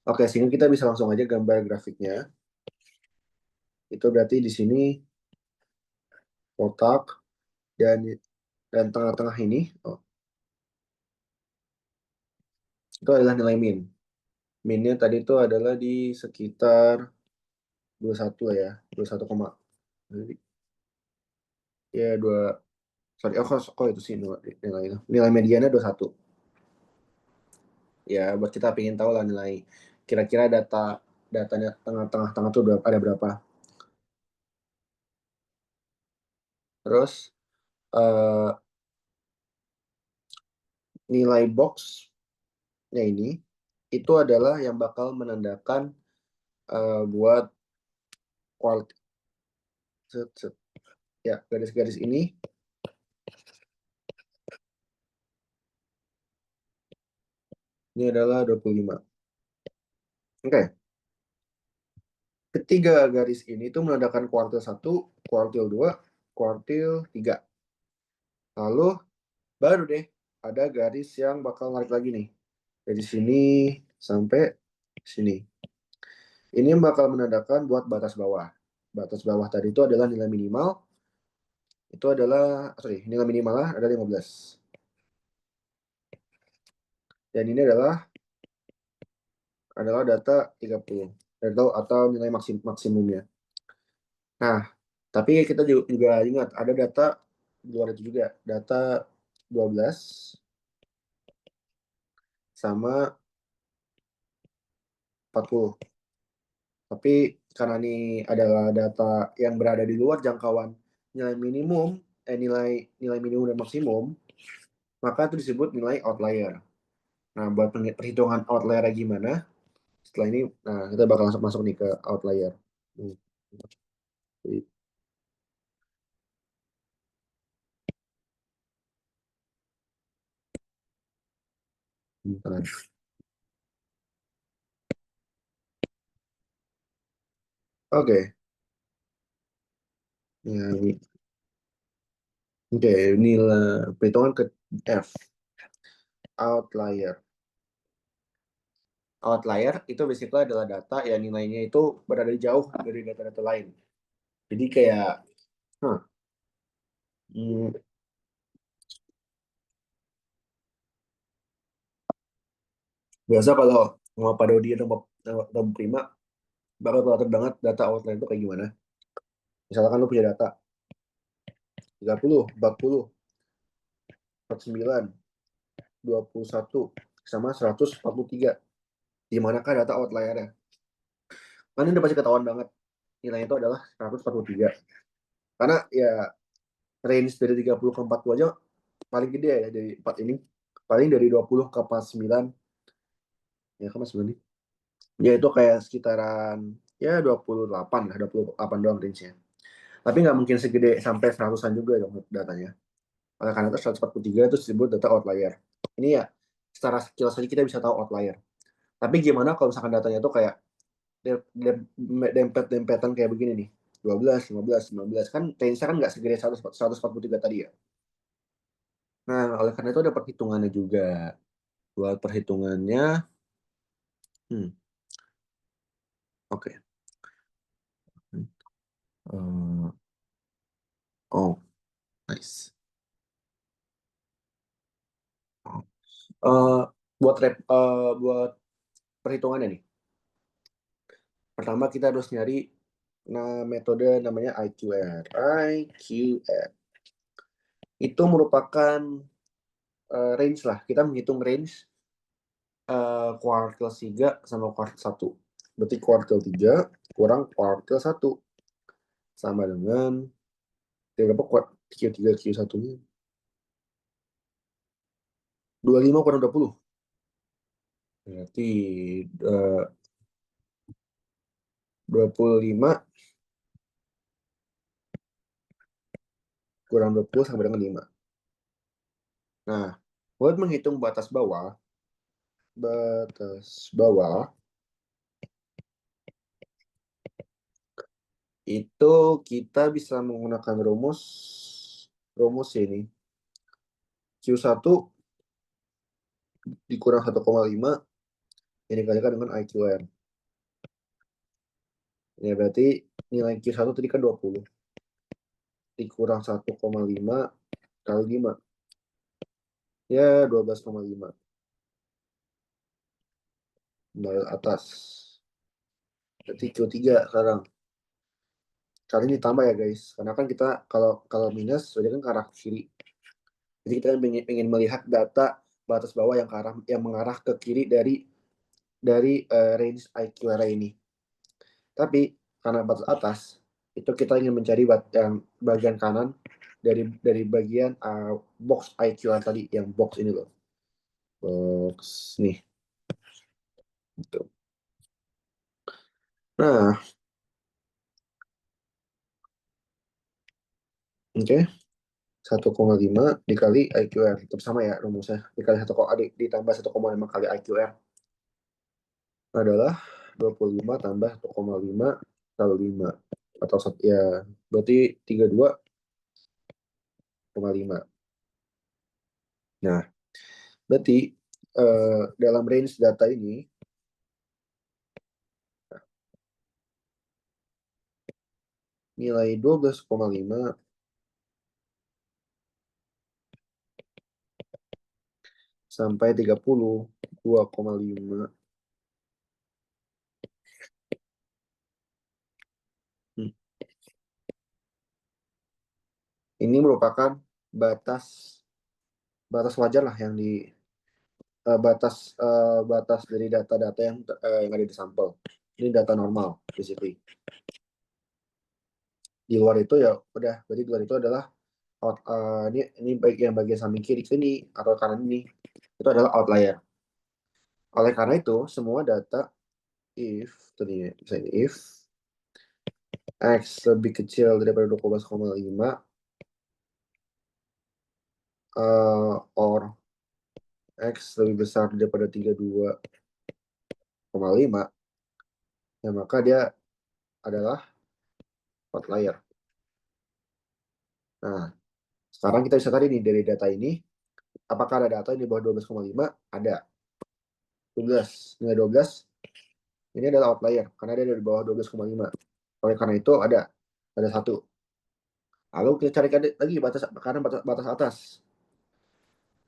Oke, sehingga kita bisa langsung aja gambar grafiknya. Itu berarti di sini kotak dan tengah-tengah ini itu adalah nilai min. Minnya tadi itu adalah di sekitar 21 lah ya, 21, ya 2, sorry, kok itu sih nilainya. Nilai mediannya 21. Ya, buat kita pengen tahu lah nilai kira-kira datanya tengah-tengah tuh ada berapa. Terus eh, nilai boxnya ini itu adalah yang bakal menandakan buat quality. Ya, garis-garis ini adalah 25. Oke. Ketiga garis ini tuh menandakan kuartil 1, kuartil 2, kuartil 3. Lalu baru deh ada garis yang bakal narik lagi nih. Dari sini sampai sini. Ini yang bakal menandakan buat batas bawah. Batas bawah tadi itu adalah nilai minimal. Itu adalah, sorry, nilai minimalnya ada 15. Dan ini adalah data 30. Atau nilai maksimumnya. Nah, tapi kita juga ingat ada data di luar itu juga. Data 12 sama 40. Tapi karena ini adalah data yang berada di luar jangkauan nilai minimum, nilai minimum dan maksimum, maka itu disebut nilai outlier. Nah, buat perhitungan outlier gimana? Setelah ini, nah kita bakal langsung masuk nih ke outlier. Hmm. Oke, ya, oke, nilai perhitungan ke F, outlier. Outlier itu basically adalah data yang nilainya itu berada jauh dari data-data lain. Jadi kayak, hmm, biasa kalau mau parodi atau prima, bakal kelihatan banget data outlier itu kayak gimana. Misalkan lu punya data 30, 40, 49, 21, sama 143. Di manakah data outliernya? Kan ini udah pasti ketahuan banget. Nilainya itu adalah 143. Karena ya range dari 30 ke 40 aja paling gede ya dari 4 ini. Paling dari 20 ke 49. Ya kan 49 nih. Ya itu kayak sekitaran ya 28 lah, 28 doang range-nya. Tapi nggak mungkin segede sampai 100-an juga dong datanya. Oleh karena itu 143 itu disebut data outlier. Ini ya secara skill saja kita bisa tahu outlier. Tapi gimana kalau misalkan datanya tuh kayak dempet-dempetan kayak begini nih. 12, 15, 15. Kan range-nya kan nggak segede 143 tadi ya. Nah, oleh karena itu ada perhitungannya juga. Buat perhitungannya, hmm, oke. Okay. Oh, nice. Uh, buat perhitungannya nih. Pertama kita harus nyari metode namanya IQR. IQR itu merupakan range lah. Kita menghitung range kuartil 3 sama kuartil 1. Berarti kuartil 3 kurang kuartil 1 sama dengan berapa Q3 Q1-nya? 25 kurang 20. Berarti 25 kurang 20 sama dengan 5. Nah, buat menghitung batas bawah itu kita bisa menggunakan rumus ini. Q1 dikurang 1,5 yang dikalikan dengan IQR. Ya berarti nilai Q1 tadi kan 20. Dikurang 1,5 kali 5. Ya, 12,5. Dari atas. Berarti Q3 sekarang. Kali ini ditambah ya guys. Karena kan kita kalau minus, berarti kan ke arah kiri. Jadi kita ingin melihat data batas bawah yang mengarah ke kiri dari range IQ array ini. Tapi karena batas atas, itu kita ingin mencari yang bagian kanan dari bagian box IQR tadi, yang box ini loh. Box nih. Gitu. Nah, oke. 1,5 dikali IQR. Tetap sama ya rumusnya. Dikali 1, ditambah 1,5 kali IQR adalah 25 tambah 1,5 kali 5. Atau ya, berarti 32,5. Nah, berarti dalam range data ini, nilai 12,5 sampai 32,5. Ini merupakan batas wajar lah yang di batas dari data-data yang ada di sampel. Ini data normal, basically. Di luar itu ya udah, berarti di luar itu adalah ini bagian samping kiri sini atau kanan ini, itu adalah outlier. Oleh karena itu, semua data misalnya if X lebih kecil daripada 12,5 or X lebih besar daripada 32,5, ya maka dia adalah outlier. Nah, sekarang kita bisa tadi nih dari data ini, apakah ada data di bawah 12,5? Ada. 12. Nilai 12 ini adalah outlier karena dia di bawah 12,5. Oleh karena itu ada satu. Lalu kita cari lagi batas atas.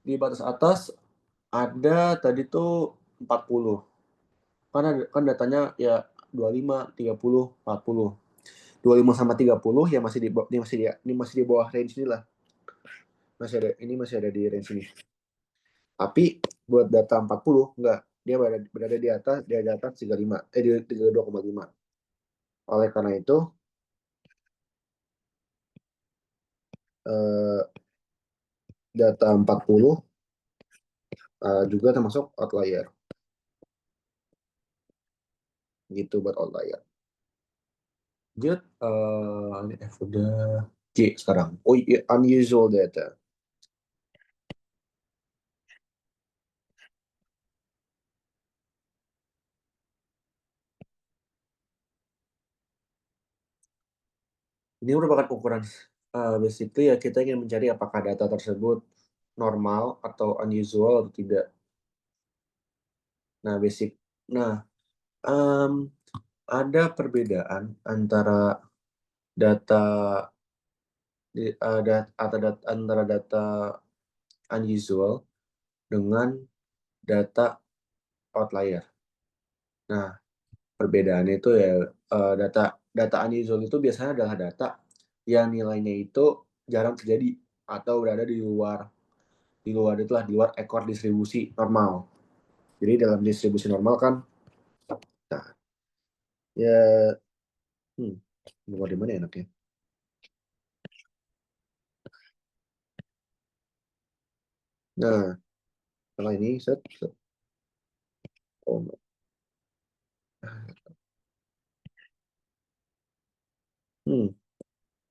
Di batas atas ada tadi tuh 40. Karena kan datanya ya 25, 30, 40. 25 sama 30 ya masih di bawah range inilah. Masih ada di range ini. Tapi buat data 40 enggak, dia berada di atas 35, di 32,5. Oleh karena itu data 40 juga termasuk outlier. Gitu buat outlier. Lanjut, ini F udah. G sekarang. Oh iya, unusual data. Ini merupakan ukuran, basically ya kita ingin mencari apakah data tersebut normal atau unusual atau tidak. Nah, ada perbedaan antara data antara data unusual dengan data outlier. Nah, perbedaannya itu ya data unusual itu biasanya adalah data yang nilainya itu jarang terjadi atau berada di luar itulah, di luar ekor distribusi normal. Jadi dalam distribusi normal kan, nah ya buat di mana enaknya? Nah, setelah ini set. Oh,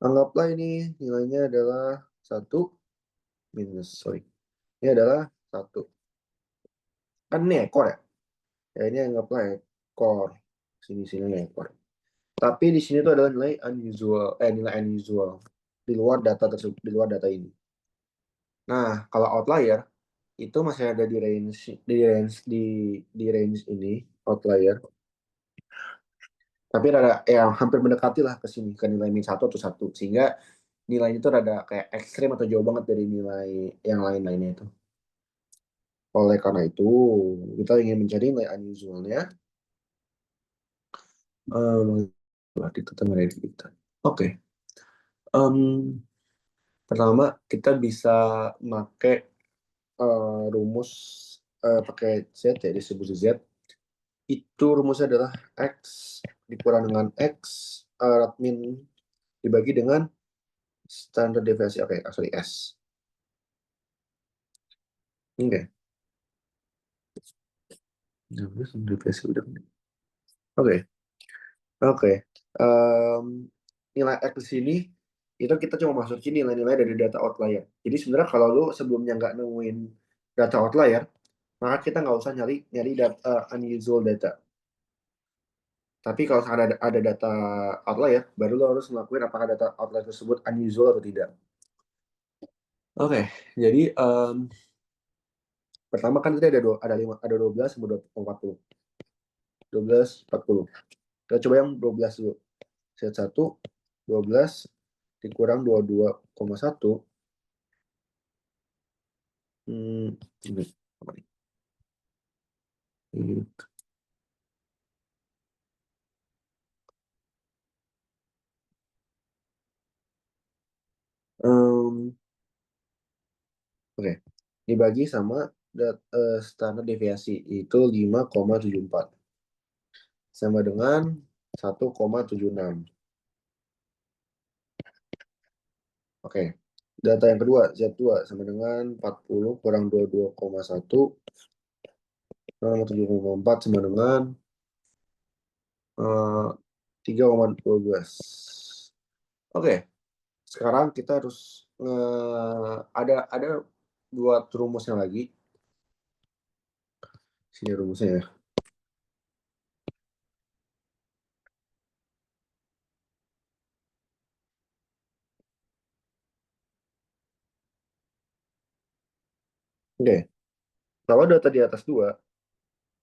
anggaplah ini nilainya adalah 1 minus, sorry. Ini adalah 1. Kan ini ekor ya? Ya ini anggaplah ekor. Sini ekor. Tapi di sini tuh adalah nilai unusual di luar data tersebut, di luar data ini. Nah, kalau outlier itu masih ada di range ini outlier. Tapi rada ya hampir mendekati lah ke sini ke nilai min 1 atau 1 sehingga nilainya itu rada kayak ekstrim atau jauh banget dari nilai yang lain-lainnya itu. Oleh karena itu, kita ingin mencari nilai unusualnya. Kita dari kita. Oke. Pertama kita bisa pakai rumus pakai Z ya, distribusi Z. Itu rumusnya adalah X dikurang dengan X min dibagi dengan standar deviasi. Oke, sorry, S. Oke. Deviasi udah. Oke. Oke. Nilai X di sini itu kita cuma masukin nilai-nilai dari data outlier. Jadi sebenarnya kalau lu sebelumnya nggak nemuin data outlier, maka kita nggak usah nyari data unusual data. Tapi kalau ada data outlier, baru lo harus ngelakuin apakah data outlier tersebut unusual atau tidak. Oke, jadi pertama kan tadi ada 12 sama 40. 12, 40. Kita coba yang 12 dulu. Set 1, 12 dikurang 22,1. Ini. Apa nih? Ini. Oke, dibagi sama standar deviasi itu 5,74 sama dengan 1,76. Oke, data yang kedua Z2 sama dengan 40 kurang 22,1 sama 7,4 sama dengan 3,12. Oke, sekarang kita harus ada buat rumusnya lagi. Sini rumusnya ya. Oke, kalau data di atas 2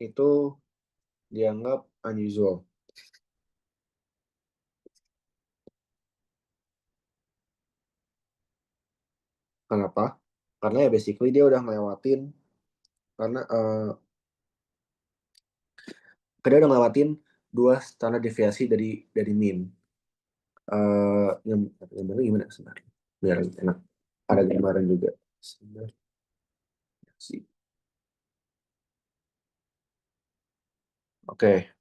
itu dianggap unusual. Kenapa? Karena ya basically dia udah ngelewatin karena dia udah ngelewatin 2 standar deviasi dari mean. Gambarnya gimana sebenarnya? Biar enak. Ada gambaran juga. Standar deviasi. Oke.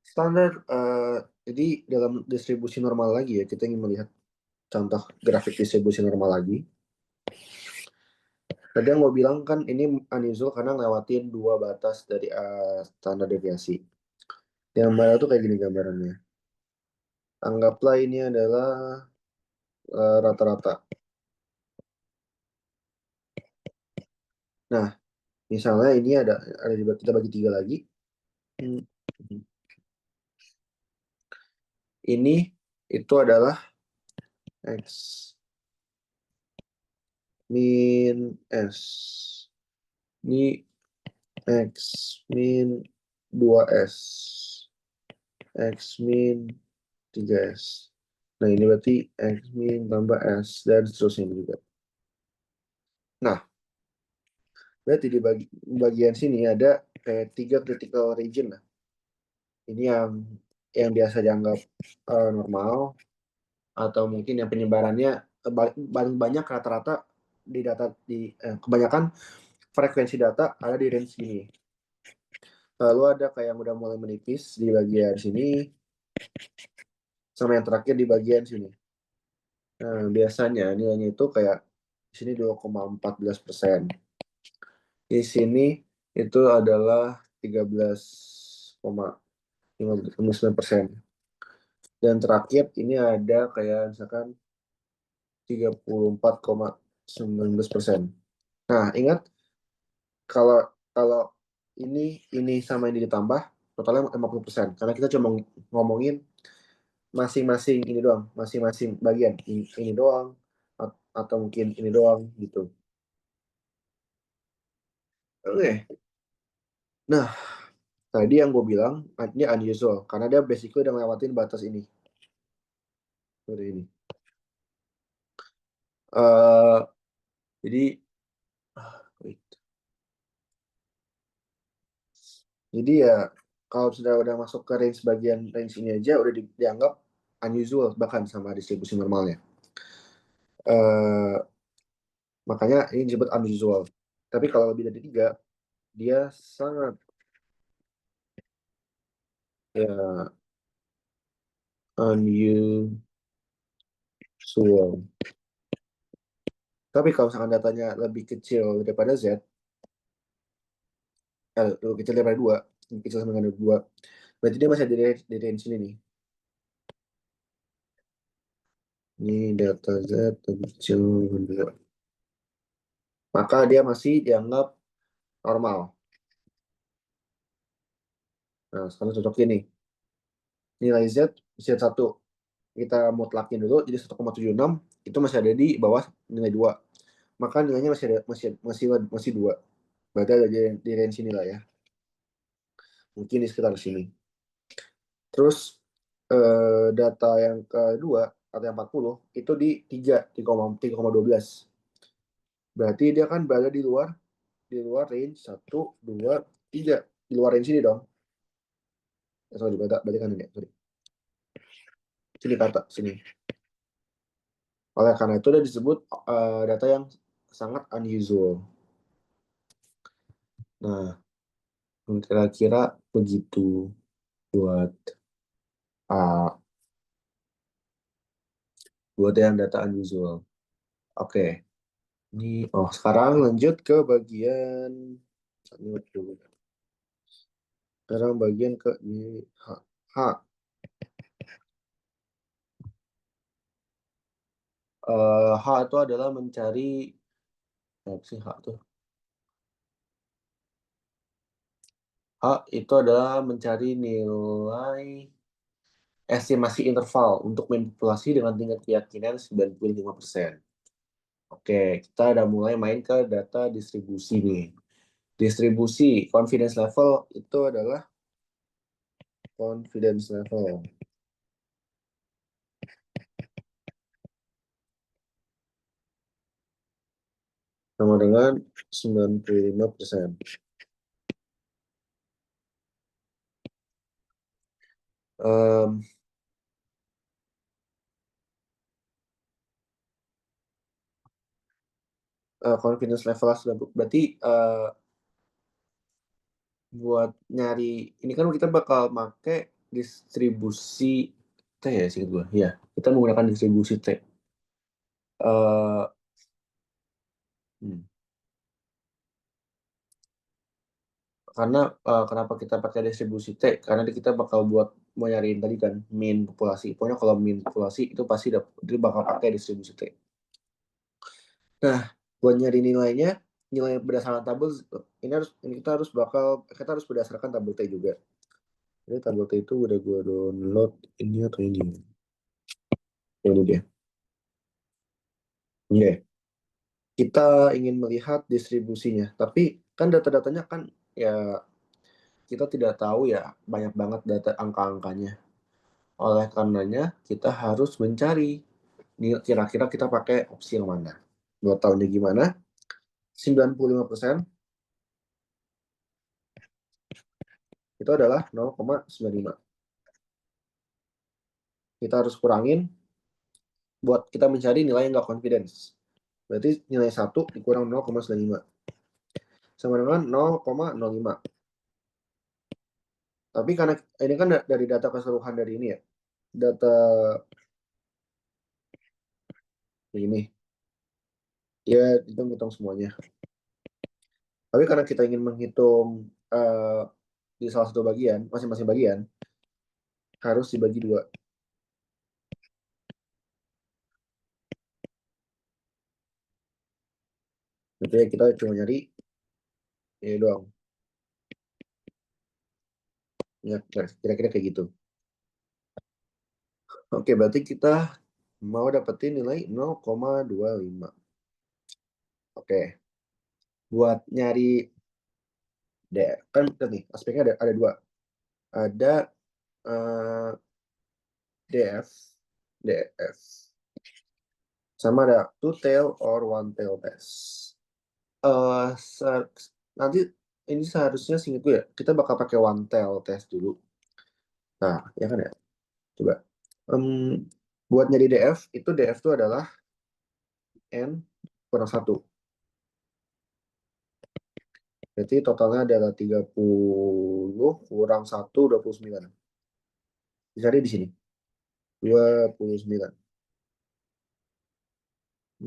Standar jadi dalam distribusi normal lagi ya, kita ingin melihat contoh grafik distribusi normal lagi. Tadi yang mau bilang kan ini unusual karena ngelewatin 2 batas dari standar deviasi. Gambarnya tuh kayak gini gambarannya. Anggaplah ini adalah rata-rata. Nah, misalnya ini ada kita bagi 3 lagi. Ini itu adalah X min S. Ini X min 2S. X min 3S. Nah, ini berarti X min tambah S dan seterusnya juga. Nah, berarti di bagian sini ada kayak 3 critical region lah. Ini yang biasa dianggap normal atau mungkin yang penyebarannya paling banyak rata-rata di data kebanyakan frekuensi data ada di range ini. Lalu ada kayak yang udah mulai menipis di bagian sini sama yang terakhir di bagian sini. Nah, biasanya nilainya itu kayak di sini 2,14%. Di sini itu adalah 13,59%. Dan terakhir ini ada kayak misalkan 34,19%. Nah, ingat kalau kalau ini sama ini ditambah totalnya 50%. Karena kita cuma ngomongin masing-masing ini doang, masing-masing bagian ini doang atau mungkin ini doang gitu. Oke. Nah, Tadi yang gue bilang ini unusual karena dia basically udah ngelewatin batas ini. Seperti ini. Jadi wait. Jadi ya kalau sudah udah masuk ke range ini aja udah dianggap unusual bahkan sama distribusi normalnya. Makanya ini disebut unusual. Tapi kalau lebih dari 3, dia sangat ya unusual. Tapi kalau misalkan datanya lebih kecil daripada Z, lebih kecil daripada 2, lebih kecil sama dengan 2, berarti dia masih di range ini nih. Ini delta Z lebih kecil dari 2. Maka dia masih dianggap normal. Nah, sekarang cocok ini. Nilai Z, Z1 kita mutlakin dulu, jadi 1,76 itu masih ada di bawah nilai 2. Maka nilainya masih ada, masih 2. Berarti ada di range ini lah ya. Mungkin di sekitar sini. Terus data yang kedua atau yang 40 itu di 3,12. Berarti dia kan berada di luar range 1, 2, 3. Di luar range ini dong. Sorry, balikan ini. Sorry. Sini kata, sini. Oleh karena itu udah disebut data yang sangat unusual. Nah, kira-kira begitu buat yang data unusual. Oke. Ini sekarang lanjut ke bagian Sekarang bagian ke H. H. H itu adalah mencari apa sih H itu? H itu adalah mencari nilai estimasi interval untuk mean populasi dengan tingkat keyakinan 95%. Oke, kita udah mulai main ke data distribusi nih. Distribusi confidence level itu adalah confidence level sama dengan 95%. Confidence level 90 berarti buat nyari ini kan kita bakal make distribusi T ya sih gue ya kita menggunakan distribusi T. Hmm. Karena kenapa kita pakai distribusi T karena kita bakal mau nyariin tadi kan mean populasi, pokoknya kalau mean populasi itu pasti dia bakal pakai distribusi T. Nah, buat nyari nilai berdasarkan tabel ini kita harus berdasarkan tabel T juga. Jadi tabel T itu udah gue download ini atau ini. Ini dia. Oke. Kita ingin melihat distribusinya, tapi kan data-datanya kan ya kita tidak tahu ya banyak banget data angka-angkanya. Oleh karenanya kita harus mencari kira-kira kita pakai opsi yang mana. Buat tahunnya gimana? 95% itu adalah 0,95. Kita harus kurangin buat kita mencari nilai yang nggak confidence. Berarti nilai 1 dikurang 0,95 sama dengan 0,05. Tapi karena ini kan dari data keseluruhan dari ini ya, data ini, ya hitung semuanya. Tapi karena kita ingin menghitung di salah satu bagian, masing-masing bagian, harus dibagi 2. Jadi kita cuma nyari ini doang. Ya, kira-kira kayak gitu. Oke, berarti kita mau dapetin nilai 0,25. Oke. Buat nyari kan nih aspeknya ada 2. ada DF, sama ada two tail or one tail test. Nanti ini seharusnya singkatku ya, kita bakal pakai one tail test dulu. Nah, ya kan ya. Coba. Buat nyari DF, itu DF itu adalah N kurang 1. Berarti totalnya adalah 30 kurang 1, 29. Dicari di sini. 29.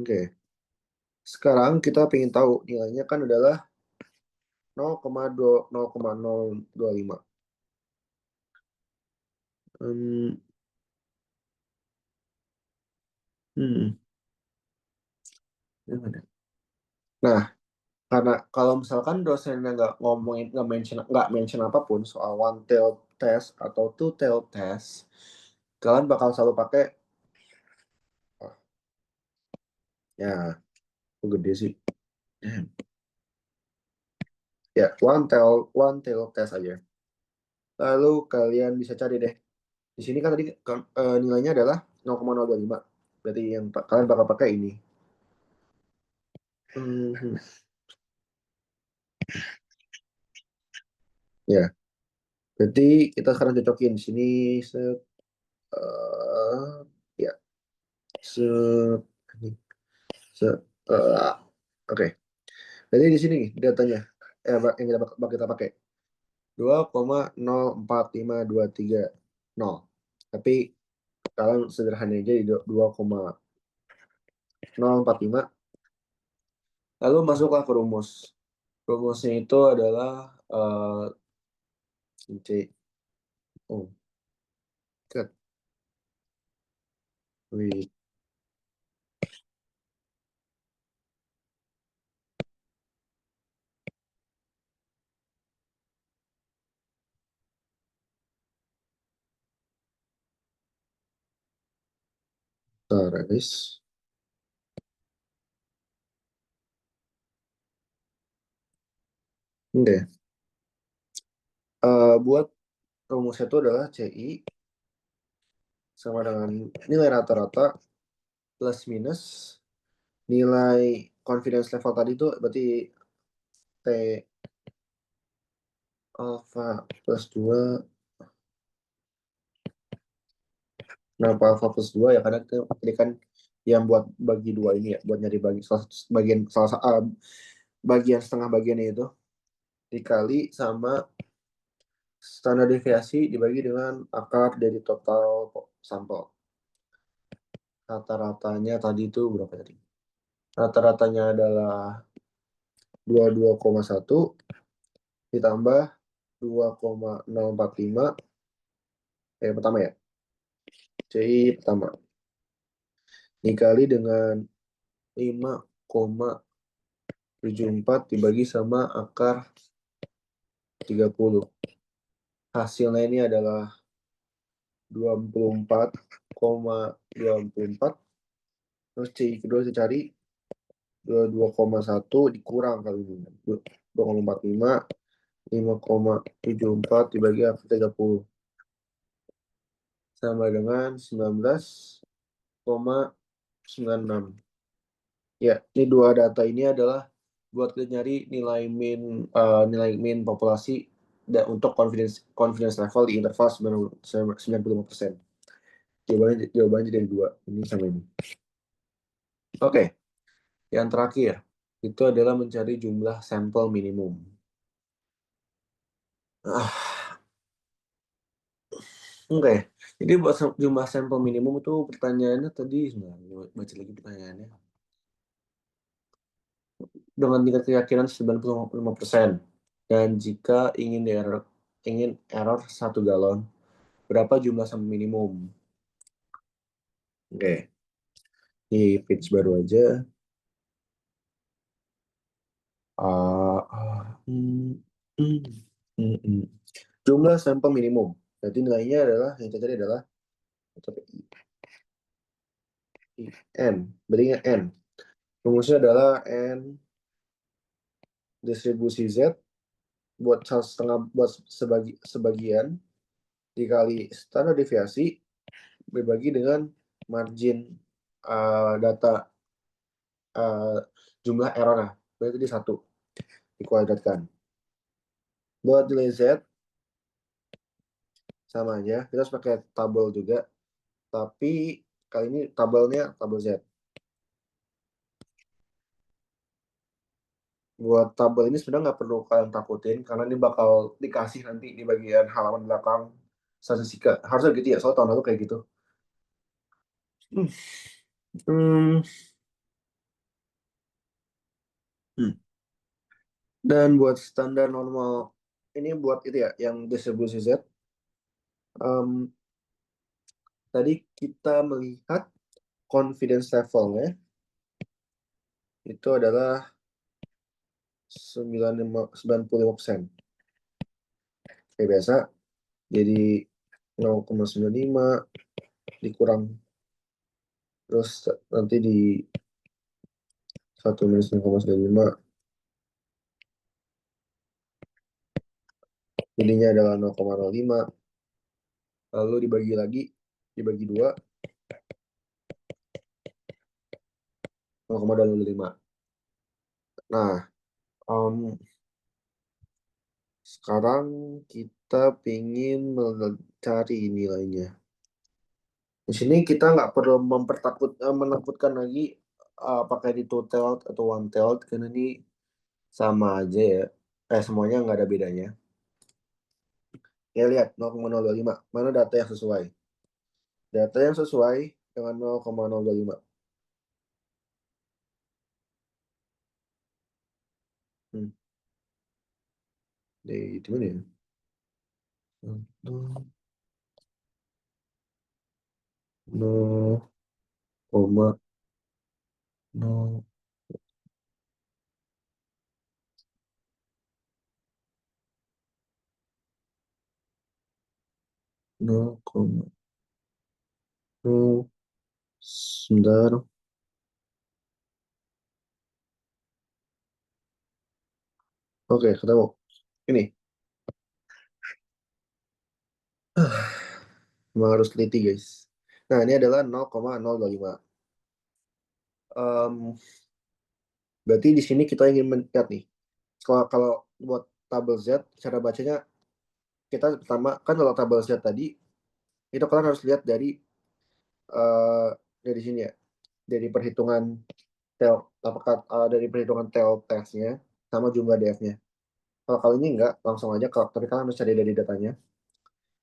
Oke. Sekarang kita ingin tahu nilainya kan adalah 0,025. Hmm, Nah, karena kalau misalkan dosennya nggak ngomongin, nggak mention apapun soal one tail test atau two tail test, kalian bakal selalu pakai, ya, gede sih. Ya, one tail test aja. Lalu kalian bisa cari deh. Di sini kan tadi nilainya adalah 0,025. Berarti yang kalian bakal pakai ini. Ya, berarti kita sekarang cocokin di sini. Ya, ini, oke. Jadi di sini nih datanya, yang kita pakai 2,045230. Tapi kalian sederhana aja di 2,045. Lalu masuklah ke rumus. Rumusnya itu adalah C. Oh, cut. Wait. Guys. Oke. Buat rumusnya itu adalah CI sama dengan nilai rata-rata plus minus nilai confidence level tadi itu berarti T alpha plus 2. Kenapa alpha plus 2 ya? Karena tadi kan yang buat bagi dua ini ya, buat nyari bagian setengah bagiannya itu dikali sama standar deviasi dibagi dengan akar dari total sampel. Rata-ratanya tadi itu berapa tadi? Rata-ratanya adalah 22,1 ditambah 2,045 pertama ya. CI pertama dikali dengan 5,74 dibagi sama akar 30. Hasilnya ini adalah 24,24. Terus CI kedua saya cari 22,1 dikurang kali ini. 2,45 5,74 dibagi akar 30 sama dengan 19,96. Ya, ini dua data ini adalah buat kita nyari nilai min populasi untuk confidence level di interval 95%. Jawabannya jadi dua, ini sama ini. Oke. Yang terakhir itu adalah mencari jumlah sampel minimum. Oke. Jadi buat jumlah sampel minimum itu pertanyaannya tadi, baca lagi pertanyaannya. Dengan tingkat keyakinan 95%. Dan jika ingin error 1 galon, berapa jumlah sampel minimum? Oke. Di page baru aja. Jumlah sampel minimum. Jadi nilainya adalah yang tadi adalah N. Berarti N. Rumusnya adalah N distribusi Z buat setengah buat sebagian dikali standar deviasi dibagi dengan margin data jumlah error. Nah, berarti di 1 dikuadratkan. Buat nilai Z sama aja, kita harus pakai tabel juga, tapi kali ini tabelnya tabel Z. Buat tabel ini sebenarnya nggak perlu kalian takutin, karena ini bakal dikasih nanti di bagian halaman belakang statistika. Harusnya gitu ya, soal tahun lalu kayak gitu. Hmm. Hmm. Hmm. Dan buat standar normal, ini buat itu ya, yang distribusi Z. Tadi kita melihat confidence levelnya itu adalah 95%. Kayak biasa, jadi 0,95 dikurang, terus nanti di 1 minus 0,95, jadinya adalah 0,05, lalu dibagi lagi, dibagi 2, 0,25. Nah, sekarang kita ingin mencari nilainya. Di sini kita nggak perlu menakutkan lagi apakah ini two-tailed atau one-tailed, karena ini sama aja ya. Semuanya nggak ada bedanya. Ya lihat 0,025, mana data yang sesuai? Data yang sesuai dengan 0,025. Di mana ya? 0,0 sebentar. Oke, ketemu. Ini. Memang harus teliti, guys. Nah, ini adalah 0,025. Berarti di sini kita ingin melihat nih. Kalau buat tabel Z, cara bacanya, kita pertama, kan kalau tabel Z tadi, itu kalian harus lihat dari sini ya. Dari perhitungan dari perhitungan tail testnya sama jumlah DF-nya. Kalau kali ini enggak, langsung aja. Tapi kalian harus cari dari datanya.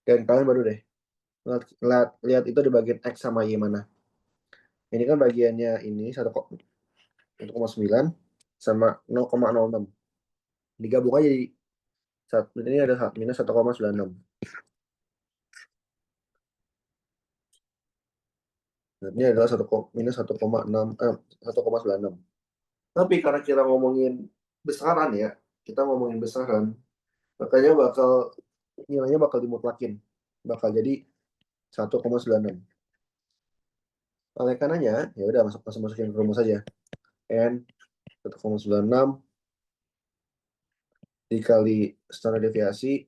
Dan kalian baru deh lihat itu di bagian X sama Y mana. Ini kan bagiannya ini 1,9 sama 0,06. Digabung aja jadi ini ada minus 1,96. Ini adalah minus 1,96. Tapi karena kita ngomongin besaran ya, kita ngomongin besaran, makanya nilainya bakal dimutlakin. Bakal jadi 1,96. Oleh karenanya, ya udah masukin ke rumus saja. N 1,96 dikali standar deviasi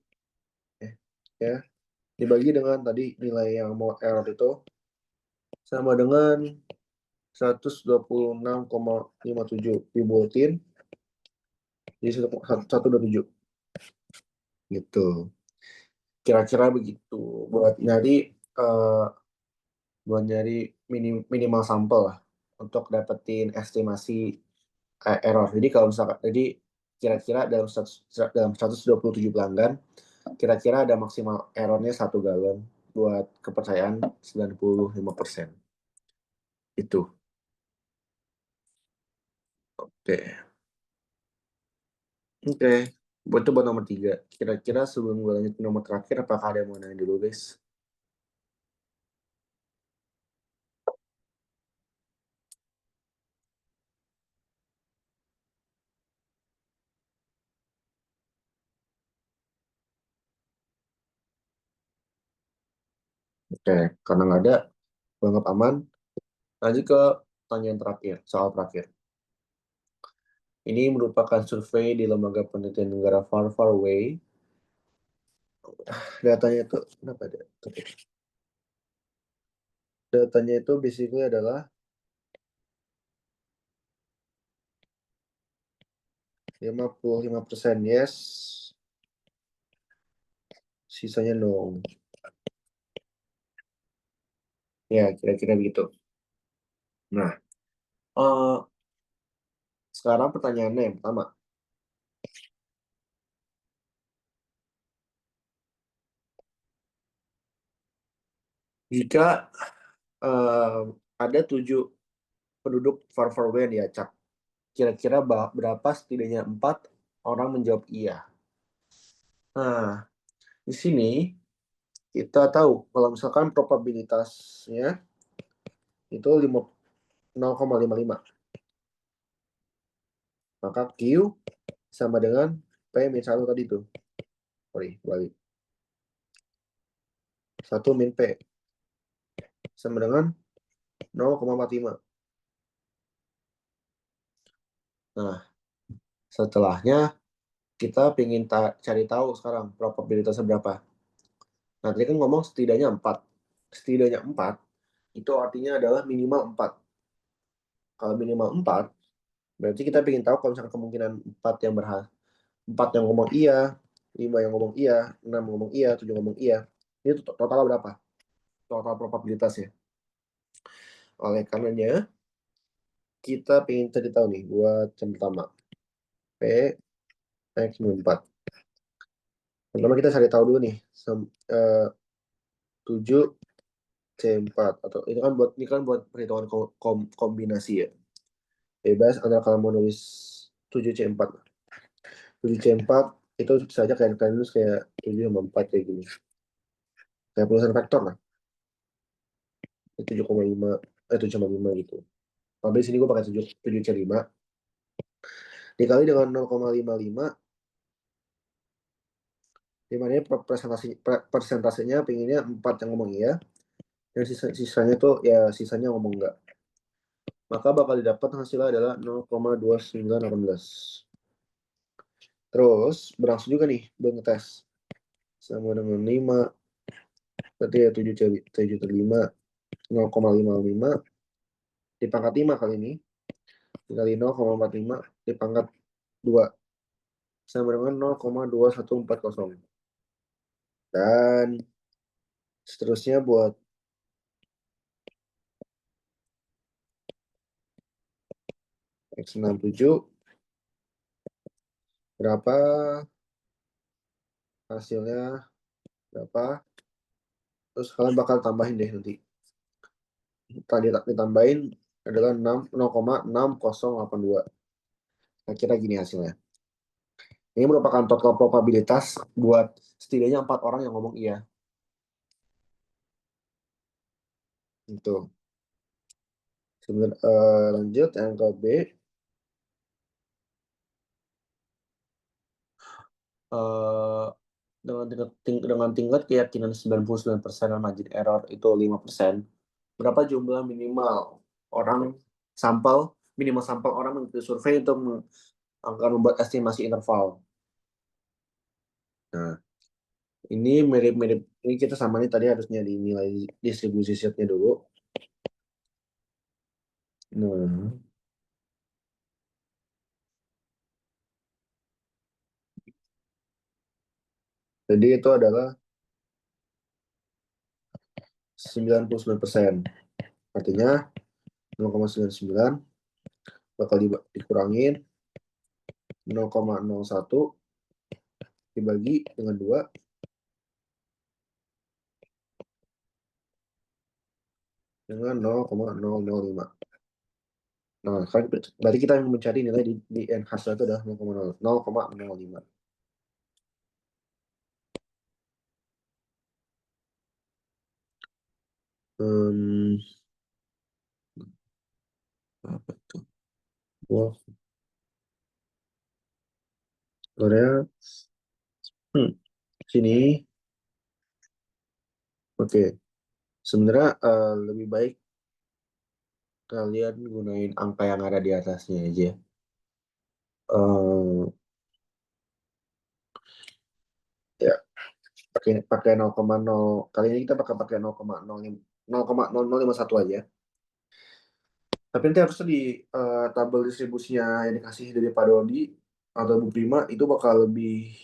ya dibagi dengan tadi nilai yang mau error itu sama dengan 126,57 dibuatin jadi 127 gitu. Kira-kira begitu uh, buat nyari minimal sampel lah untuk dapetin estimasi error. Jadi kalau misalkan kira-kira dalam 127 pelanggan, kira-kira ada maksimal errornya 1 galon buat kepercayaan 95%. Itu. Oke. Oke. Itu buat nomor 3. Kira-kira sebelum gue lanjut ke nomor terakhir, apakah ada yang mau nanya dulu, guys? Oke. Karena nggak ada, gue anggap aman. Lanjut ke pertanyaan terakhir, soal terakhir. Ini merupakan survei di Lembaga Penelitian Negara Far Far Away. datanya itu kenapa ada? Datanya itu basically adalah 55% yes, sisanya no. Ya, kira-kira begitu. Nah, sekarang pertanyaannya yang pertama. Jika ada 7 penduduk far-far-away yang diacak, kira-kira berapa setidaknya 4 orang menjawab iya. Nah, di sini kita tahu kalau misalkan probabilitasnya itu 0,55. Maka Q sama dengan P min 1 tadi tuh. Sorry, balik. 1 min P sama dengan 0,45. Nah, setelahnya kita ingin cari tahu sekarang probabilitasnya berapa. Nah, tadi kan ngomong setidaknya 4. Setidaknya 4 itu artinya adalah minimal 4. Kalau minimal 4, berarti kita ingin tahu kalau misalkan kemungkinan 4 yang 4 yang ngomong iya, 5 yang ngomong iya, 6 ngomong iya, 7 ngomong iya. Ini total berapa? Total probabilitasnya. Oleh karenanya, kita ingin cari tahu nih buat yang pertama. P X min 4. Pertama kita cari tahu dulu nih. 7 C4 atau ini kan buat perhitungan kombinasi ya. Bebas antara kalau mau nulis 7C4. 7C4 itu bisa aja kalian nulis kayak 7 sama 4 kayak gini. Kayak penulisan vektor lah. 7,5 7,5 gitu. Tapi di sini gue pakai 7C5 dikali dengan 0,55, di mana persentasenya pinginnya 4 yang ngomong iya, dan sisanya tuh ya sisanya ngomong enggak. Maka bakal didapat hasilnya adalah 0,2918. Terus berlangsung juga nih buat ngetes. Sama dengan 5, berarti ya 7 per 5, 0,55 dipangkat 5 kali ini, dikali 0,45 dipangkat 2, sama dengan 0,2140. Dan seterusnya buat X67, berapa hasilnya, berapa, terus kalian bakal tambahin deh nanti. Tadi ditambahin adalah 0,6082. Kira-kira gini hasilnya. Ini merupakan total probabilitas buat setidaknya 4 orang yang ngomong iya. Itu. Lanjut yang ke B. Dengan tingkat keyakinan 99% dan margin error itu 5%. Berapa jumlah minimal sampel orang mengikuti survei untuk akan membuat estimasi interval. Nah, ini mirip-mirip, ini kita sama nih tadi harusnya dinilai distribusi setnya dulu. Nah, jadi itu adalah 99%. Artinya 0,99 bakal dikurangin 0,01 dibagi dengan 2 dengan 0,005. Nah, berarti kita mencari nilai di N hasil itu adalah 0,05. Apa tuh? Wah, Korea. Sini. Oke. Sebenarnya lebih baik kalian gunain angka yang ada di atasnya aja. Ya, pakai 0,0. Kali ini kita pakai 0,0051 aja. Tapi nanti harusnya di tabel distribusinya yang dikasih dari Pak Dodi atau Bu Prima itu bakal lebih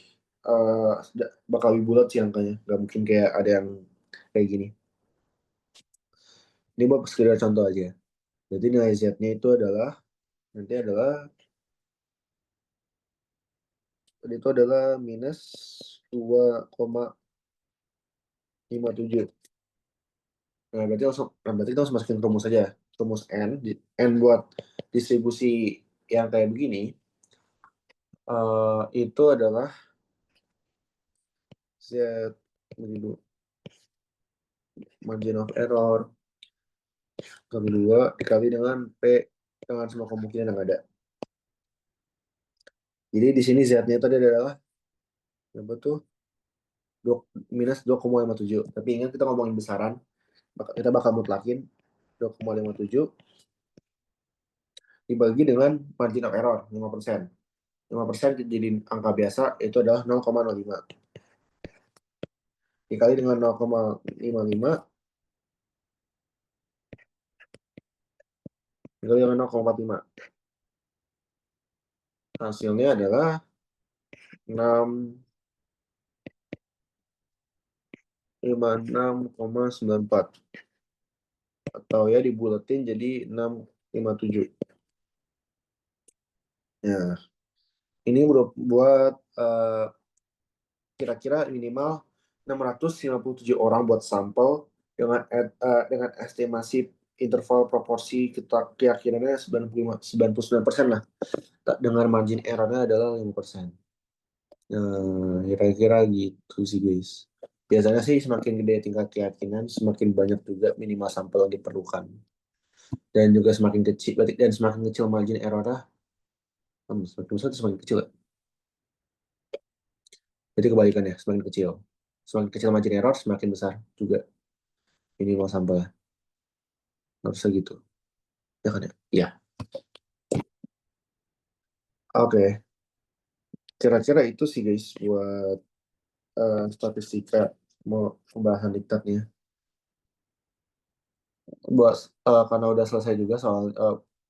bulat sih angkanya. Nggak mungkin kayak ada yang kayak gini. Ini buat sekedar contoh aja. Jadi nilai Z-nya itu nanti adalah minus 2,57. Berarti kita langsung masukin rumus aja. Rumus N buat distribusi yang kayak begini, itu adalah Z dulu, margin of error kali 2 dikali dengan P dengan semua kemungkinan yang ada. Jadi di sini Z-nya tadi adalah berapa tuh? Minus 2,57. Tapi ingat kita ngomongin besaran, kita bakal mutlakin 2,57 dibagi dengan margin of error 5%. 5% jadi angka biasa itu adalah 0,05. Dikali dengan 0,55 dikali dengan 0,45. Hasilnya adalah 656,94 atau ya dibulatin jadi 657. Ya, ini buat kira-kira minimal 657 orang buat sampel dengan estimasi interval proporsi keyakinannya 99% lah. Dengan margin errornya adalah 5%. Nah, kira-kira gitu sih guys. Biasanya sih semakin gede tingkat keyakinan, semakin banyak juga minimal sampel yang diperlukan. Dan juga semakin kecil, dan semakin kecil margin errornya, semakin besar semakin kecil. Jadi kebalikannya, semakin kecil. Semakin kecil margin error, semakin besar juga minimal sampelnya. Harusnya gitu. Ya kan ya? Iya. Oke. Kira-kira itu sih guys buat statistika mau pembahasan diktatnya. Karena udah selesai juga soal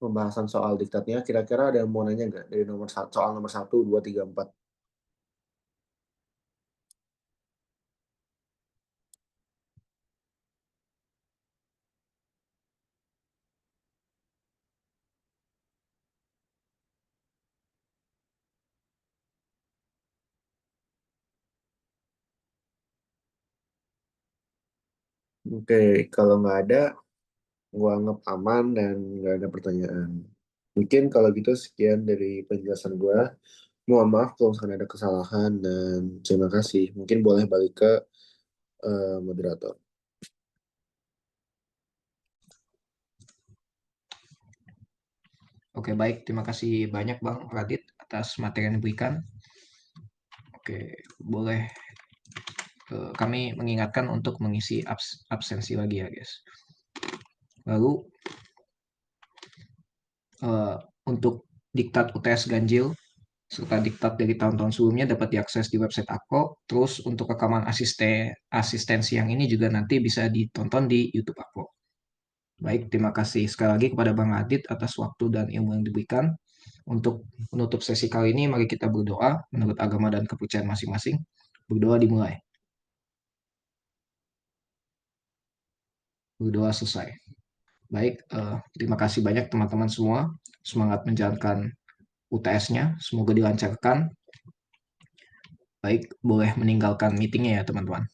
pembahasan soal diktatnya, kira-kira ada yang mau nanya nggak dari soal nomor 1, 2, 3, 4? Oke, kalau nggak ada, gua anggap aman dan nggak ada pertanyaan. Mungkin kalau gitu sekian dari penjelasan gua. Mohon maaf kalau misalkan ada kesalahan dan terima kasih. Mungkin boleh balik ke moderator. Oke, baik. Terima kasih banyak Bang Radit atas materi yang diberikan. Oke, boleh kami mengingatkan untuk mengisi absensi lagi ya, guys. Lalu untuk diktat UTS ganjil serta diktat dari tahun-tahun sebelumnya dapat diakses di website Ako. Terus untuk rekaman asistensi yang ini juga nanti bisa ditonton di YouTube Ako. Baik, terima kasih sekali lagi kepada Bang Adit atas waktu dan ilmu yang diberikan. Untuk menutup sesi kali ini, mari kita berdoa menurut agama dan kepercayaan masing-masing. Berdoa dimulai. Berdoa selesai. Baik, terima kasih banyak teman-teman semua. Semangat menjalankan UTS-nya. Semoga dilancarkan. Baik, boleh meninggalkan meetingnya ya teman-teman.